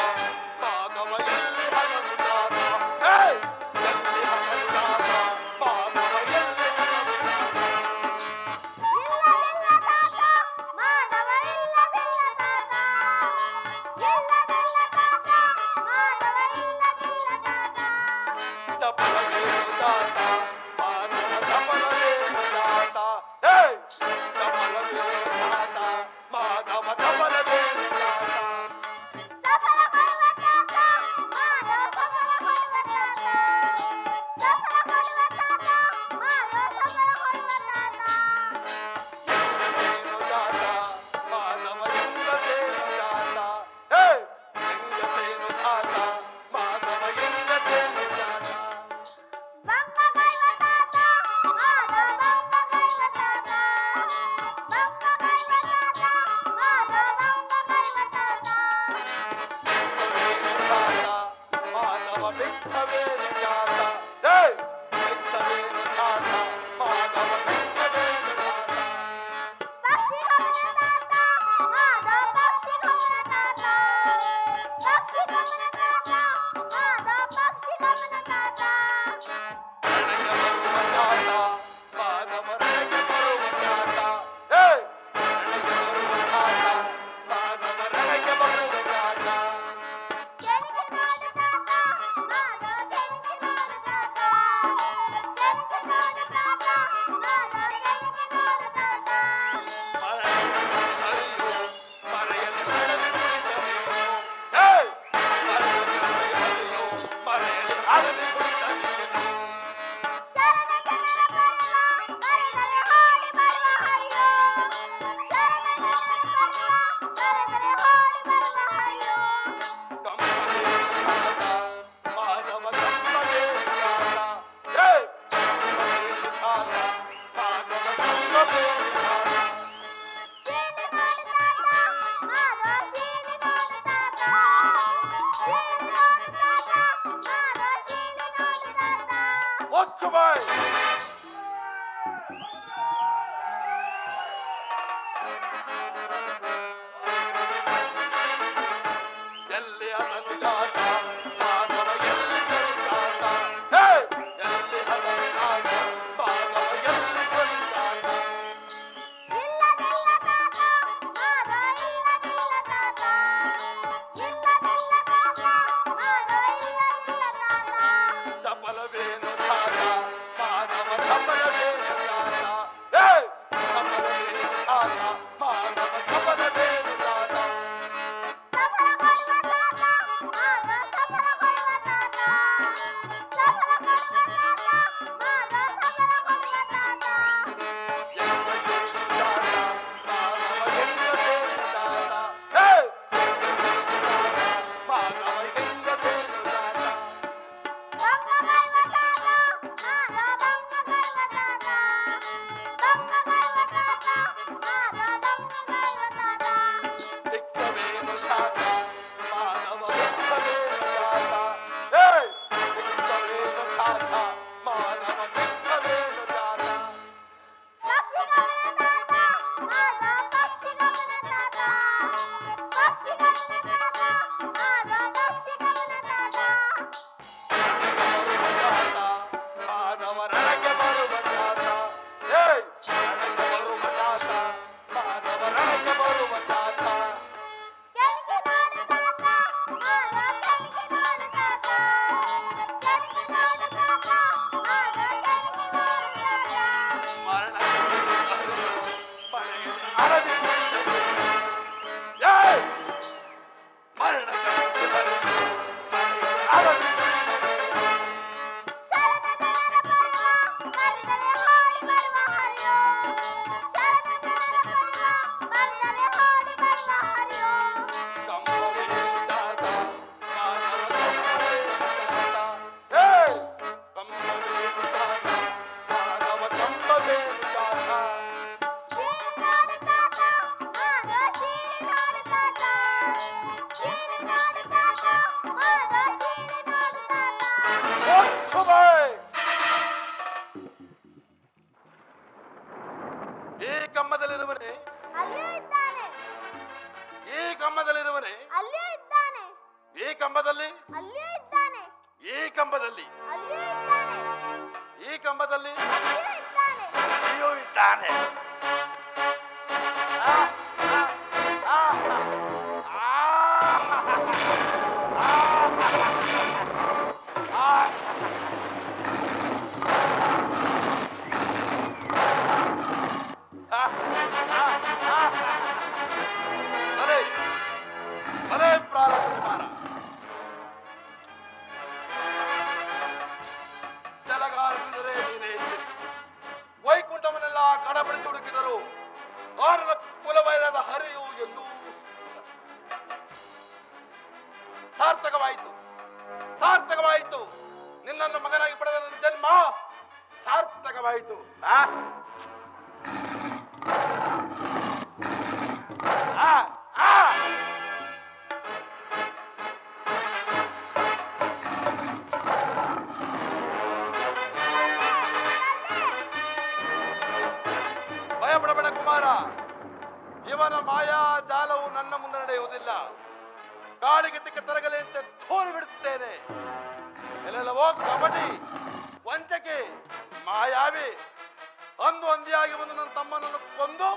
ಮಾಧವ ಎಲ್ಲಿ ಹಗಲುಗಾತ? ಏಯ್! ಎಲ್ಲಿ ಹಗಲುಗಾತ, ಮಾಧವ ಎಲ್ಲಿ ಹಗಲುಗಾತ? ಇಲ್ಲದಿಲ್ಲ ತಾತ ಮಾಧವ ಇಲ್ಲದಿಲ್ಲ ತಾತ ಇಲ್ಲದಿಲ್ಲ ತಾತ ಮಾಧವ ಇಲ್ಲದಿಲ್ಲ ತಾತ ಚಪಲವೇನು ತಾತ, ಮಾಧವ ಚಪಲವೇನು ತಾತ? ಏಯ್! ಚಪಲವೇನು ತಾತ, ಮಾಧವ ಚಪಲವೇನು ತಾತ? ಸಫಲ ಕೊಡುವ ತಾತ ಮಾಧವ ಸಫಲ ಕೊಡುವ ತಾತ ಸಫಲ ಕೊಡುವ ತಾತ ಮಾಧವ ಸಫಲ ಭಿಕ್ಷವೇನು ಜಾತ ಏಯ್ ಭಿಕ್ಷವೇನು ಜಾತ ಮಾಧವ ಭಿಕ್ಷವೇನು ಜಾತ ಪಕ್ಷಿ ಗಮನ ತಾತ ಮಾಧವ ಪಕ್ಷಿ ಗಮನ ತಾತ ಪಕ್ಷಿ ಗಮನ ತಾತ ಮಾಧವ ಪಕ್ಷಿ ಗಮನ ತಾತ ರಣಗೆ ಬರುವ ಜಾತ ಮಾಧವ ರಣಗೆ ಬರುವ ಜಾತ ಏಯ್ ರಣಗೆ ಬರುವ ಜಾತ ಮಾಧವ ರಣಗೆ ಬರುವ ಜಾತ ಕೆಣಕಿ ನೋಡು ತಾತ ಮಾಧವ ಕೆಣಕಿ ನೋಡು ತಾತ ಕೆಣಕಿ ನೋಡು ತಾತ ಮಾಧವ ಕೆಣಕಿ ನೋಡು ತಾತ ಹರಿಯೋ ಮರೆಯಲು ನಡೆದು ಕುಳಿತನೇನು ಏಯ್ ಹರಿಯೋ ಮರೆಯಲು ಅಡವಿ ಕುಳಿತನೇನು ಶರಣ ಜನರ ಬರುವ ಬರೆದರೆ ಹಾಡಿ ಬರುವ ಹರಿಯೋ ಶರಣ ಜನರ ಬರುವ ಬರೆದರೆ ಹಾಡಿ ಬರುವ ಹರಿಯೋ ಕಮ್ಮದೇನು ಜಾತ ಮಾಧವ ಕಮ್ಮದೇನು ಜಾತ ಏಯ್ ಕಮ್ಮದೇನು ಜಾತ ಮಾಧವ ಕಮ್ಮದೇನು ಜಾತ ಶೀಲಿ ನೋಡು ತಾತ ಮಾಧವ ಶೀಲಿ ನೋಡು ತಾತ ಶೀಲಿ ನೋಡು ತಾತ ಮಾಧವ ಶೀಲಿ ನೋಡು ತಾತ ಒಚ್ಚು ಬಾಯ್ ಎಲ್ಲಿ ಅದನು ಜಾತ ಮಾಧವ ಎಲ್ಲಿ ಜಾತ ಏಯ್ ಎಲ್ಲಿ ಅದನು ಜಾತ ಮಾಧವ ಎಲ್ಲಿ ಜಾತ ಇಲ್ಲದಿಲ್ಲ ತಾತ ಮಾಧವ ಇಲ್ಲದಿಲ್ಲ ತಾತ ಇಲ್ಲದಿಲ್ಲ ತಾತ ಮಾಧವ ಇಲ್ಲದಿಲ್ಲ ತಾತ ಚಪಲವೇನು ಜಾತ ಮಾಧವ ಚಪಲವೇನು ಜಾತ ಏಯ್ ಚಪಲವೇನು ಜಾತ ಮಾಧವ ಚಪಲವೇನು ಜಾತ ಸಫಲ ಕೊಡುವ ತಾತ ಮಾಧವ ಸಫಲ ಕೊಡುವ ತಾತ ಸಫಲ ಕೊಡುವ ತಾತ ಮಾಧವ ಸಫಲ ಕೊಡುವ ತಾತ ಹೆಂಗಸೇನು ಜಾತ ಮಾಧವ ಹೆಂಗಸೇನು ಜಾತ ಏಯ್ ಹೆಂಗಸೇನು ಜಾತ ಮಾಧವ ಹೆಂಗಸೇನು ಜಾತ ಬಂಗ ಬರುವ ತಾತ ಮಾಧವ ಬಂಗ ಬರುವ ತಾತ ಬಂಗ ಬರುವ ತಾತ ಮಾಧವ ಬಂಗ ಬರುವ ತಾತ ಭಿಕ್ಷವೇನು ಜಾತ ಮಾಧವ ಭಿಕ್ಷವೇನು ಜಾತ ಏಯ್ ಭಿಕ್ಷವೇನು ಜಾತ ಮಾಧವ ಭಿಕ್ಷವೇನು ಜಾತ ಪಕ್ಷಿ ಗಮನ ತಾತ ಮಾಧವ ಪಕ್ಷಿ ಗಮನ ತಾತ ಪಕ್ಷಿ ಗಮನ ತಾತ ಮಾಧವ ಪಕ್ಷಿ ಗಮನ ತಾತ ಮಾಧವ ರಣಗೆ ಬರುವ ಜಾತ ಏಯ್ ರಣಗೆ ಬರುವ ಜಾತ ಮಾಧವ ರಣಗೆ ಬರುವ ಜಾತ ಕೆಣಕಿ ನೋಡು ತಾತ ಮಾಧವ ಕೆಣಕಿ ನೋಡು ತಾತ ಕೆಣಕಿ ನೋಡು ತಾತ ಮಾಧವ ಕೆಣಕಿ ನೋಡು ತಾತ ಮರಣ ಮಳೆಯಲ್ಲಿ ಅಡವಿ ಕುಳಿತನೇನು ಏಯ್ ಮರಣ ಮಳೆಯಲ್ಲಿ ಅಡವಿ ಶರಣ ಜನರ ಬರುವ ಬರೆದರೆ ಹಾಡಿ ಬರುವ ಹರಿಯೋ ಶರಣ ಜನರ ಬರುವ ಬರೆದರೆ ಹಾಡಿ ಬರುವ ಹರಿಯೋ ಕಮ್ಮವೇನು ಜಾತ ಮಾಧವ ಕಮ್ಮವೇನು ಜಾತ ಏಯ್ ಕಮ್ಮವೇನು ಜಾತ ಮಾಧವ ಕಮ್ಮವೇನು ಜಾತ ಶೀಲಿ ನೋಡು ತಾತ ಮಾಧವ ಶೀಲಿ ನೋಡು ತಾತ ಶೀಲಿ ನೋಡು ತಾತ ಮಾಧವ ಶೀಲಿ ನೋಡು ತಾತ ಒಚ್ಚು ಬಾಯ್ ಈ ಕಮ್ಮದಲ್ಲಿರುವನೆ ಅಲ್ಲಿಯೂ ಇದ್ದಾನೆ ಈ ಕಮ್ಮದಲ್ಲಿರುವನೆ ಅಲ್ಲಿಯೂ ಇದ್ದಾನೆ ಈ ಕಂಬದಲ್ಲಿ ಅಲ್ಲಿಯೂ ಇದ್ದಾನೆ ಈ ಕಂಬದಲ್ಲಿ ಅಲ್ಲಿಯೂ ಇದ್ದಾನೆ ಈ ಕಂಬದಲ್ಲಿ ಅಲ್ಲಿಯೂ ಇದ್ದಾನೆ ಅಯ್ಯೋ ಇದ್ದಾನೆ ಅರೆ ಅರೆ ಪ್ರಾರಂಭ ಕುಮಾರ ಜಲಗಾರನೆಂದರೆ ನೀನೇ ಇದ್ದೀರಿ. ವೈಕುಂಠವನ್ನೆಲ್ಲ ಕಡಬಡಿಸಿ ಹುಡುಕಿದರು ಆನನ ಕುಲವೈರದ ಹರಿಯು ಎಲ್ಲೂ ಸಾರ್ಥಕವಾಯಿತು ಸಾರ್ಥಕವಾಯಿತು. ನಿನ್ನನ್ನು ಮಗನಾಗಿ ಪಡೆದ ನನ್ನ ಜನ್ಮ ಸಾರ್ಥಕವಾಯಿತು. ಆ? ಆ, ಆ. ಕಪಟಿ, ವಂಚಕೆ, ಮಾಯಾವಿ, ಅಂದು ಅಂದಿಯಾಗಿ ಬಂದು ನನ್ನ ತಮ್ಮನನ್ನು ಕೊಂದು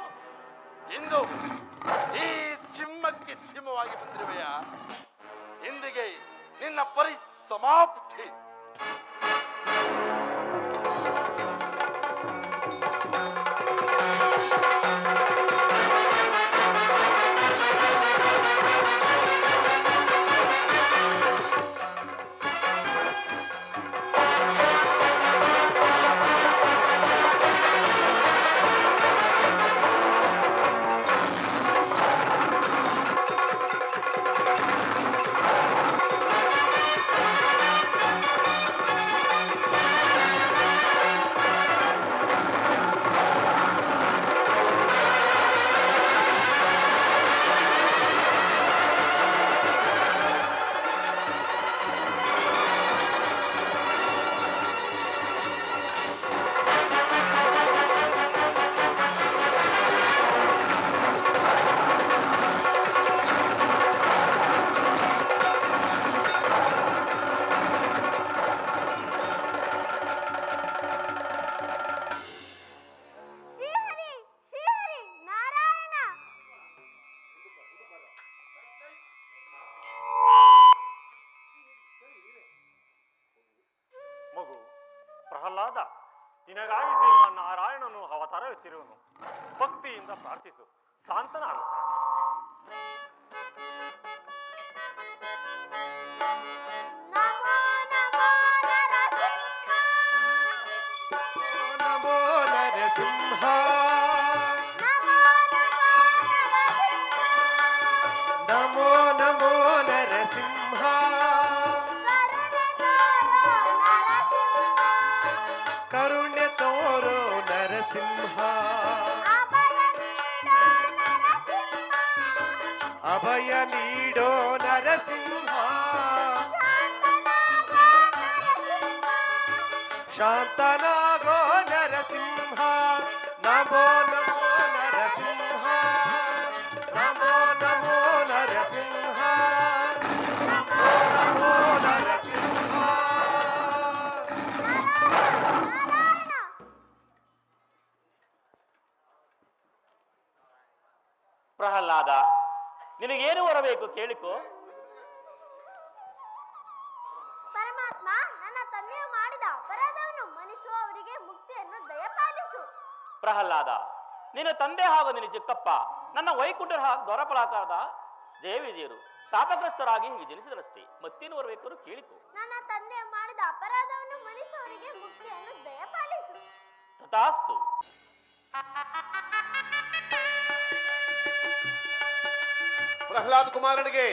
ಇಂದು ಈ ಸಿಂಹಕ್ಕೆ ಸಿಂಹವಾಗಿ ಬಂದಿರುವೆಯ. ಇಂದಿಗೆ ನಿನ್ನ ಪರಿಸಮಾಪ್ತಿ. ಶ್ರೀಹರಿ ಶ್ರೀಹರಿ ನಾರಾಯಣ. ಮಗು ಪ್ರಹ್ಲಾದ, ನಿನಗಾಗಿ ಶ್ರೀಮನ್ನಾರಾಯಣನು ಅವತಾರವೆತ್ತಿರುವನು. ಭಕ್ತಿಯಿಂದ ಪ್ರಾರ್ಥಿಸು, ಶಾಂತನಾಗುತ್ತಾನೆ. ನಮೋ ನರಸಿಂಹ. ನಮೋ ನಮೋ ನರಸಿಂಹ. ಕರುಣೆ ತೋರೋ ನರಸಿಂಹ. ಅಭಯ ನೀಡೋ ನರಸಿಂಹ. ಶಾಂತನಾಗೋ ನರಸಿಂಹ. ನಮೋ ನಮೋ ನರಸಿಂಹ. ನಮೋ ನಮೋ ನರಸಿಂಹ. ನಮೋ ನಮೋ ನರಸಿಂಹ. ಪ್ರಹ್ಲಾದ, ನಿನಗೇನು ಬರಬೇಕು ಕೇಳಿಕೋ. ಪರಮಾತ್ಮ, ನನ್ನ ತಂದೆಯು ಮಾಡಿದ ಅಪರಾಧವನ್ನು ಮನ್ನಿಸುವ ಅವರಿಗೆ ಮುಕ್ತಿಯನ್ನು ದಯಪಾಲಿಸು. ಪ್ರಹ್ಲಾದ, ನಿನ್ನ ತಂದೆ ಹಾಗೂ ನಿನ್ನ ಚಿಕ್ಕಪ್ಪ ನನ್ನ ವೈಕುಂಠ ದೊರಪಲಾಕಾರದ ಜಯವಿಜಯರು ಶಾಪಗ್ರಸ್ತರಾಗಿ ಹೀಗೆ ಜನಿಸಿದರಷ್ಟೇ. ಮತ್ತೇನು ಬರಬೇಕು ಕೇಳಿಕೋ. ನನ್ನ ತಂದೆಯು ಮಾಡಿದ ಅಪರಾಧವನ್ನು ಮನ್ನಿಸುವವರಿಗೆ ಮುಕ್ತಿಯನ್ನು ದಯಪಾಲಿಸು. ತಥಾಸ್ತು. ಪ್ರಹ್ಲಾದ ಕುಮಾರನಿಗೆ,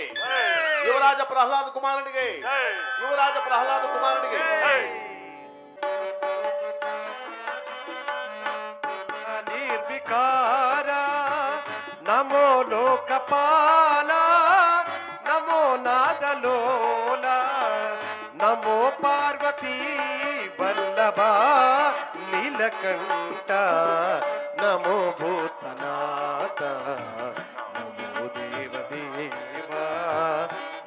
ಯುವರಾಜ ಪ್ರಹ್ಲಾದ ಕುಮಾರನಿಗೆ, ಯುವರಾಜ ಪ್ರಹ್ಲಾದ ಕುಮಾರನಿಗೆ. ನಿರ್ವಿಕಾರ ನಮೋ ಲೋಕಪಾಲ. ನಮೋ ನಾದಲೋಲ. ನಮೋ ಪಾರ್ವತಿ ವಲ್ಲಭ ನೀಲಕಂಠ. ನಮೋ ಭೂತನಾಥ. ನಮೋ ದೇವದೇವ.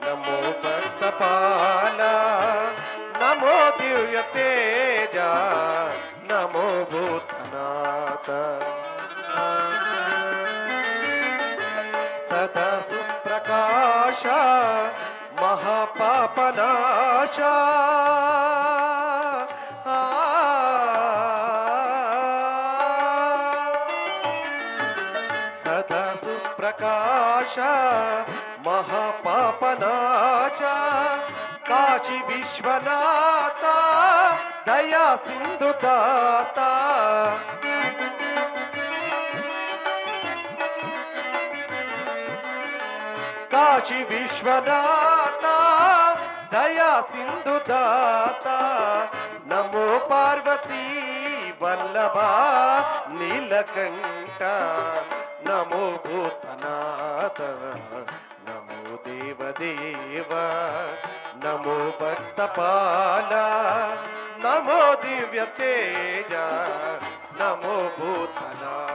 ನಮೋ ಭಕ್ತಪಾಲ. ನಮೋ ದಿವ್ಯ ತೇಜ. ನಮೋ ಭೂತನಾಥ. ಸದಾ ಸುಪ್ರಕಾಶ ಮಹಾಪಾಪನಾಶ. ಸದಾ ಸುಪ್ರಕಾಶ ಮಹಾಪಾಪನಾಶ. ಕಾಶಿ ವಿಶ್ವನಾಥ ದಯಾ ಸಿಂಧು ದಾತ. ಕಾಶಿ ವಿಶ್ವನಾಥ ದಯಾ ಸಿಂಧು ದಾತ. ನಮೋ ಪಾರ್ವತಿ ವಲ್ಲಭ ನೀಲಕಂಠ. ನಮೋ ಭೂತನಾಥ. ನಮೋ ದೇವದೇವ. ನಮೋ ಭಕ್ತಪಾಲ. ನಮೋ ದಿವ್ಯ ತೇಜ. ನಮೋ ಭೂತನಾಥ.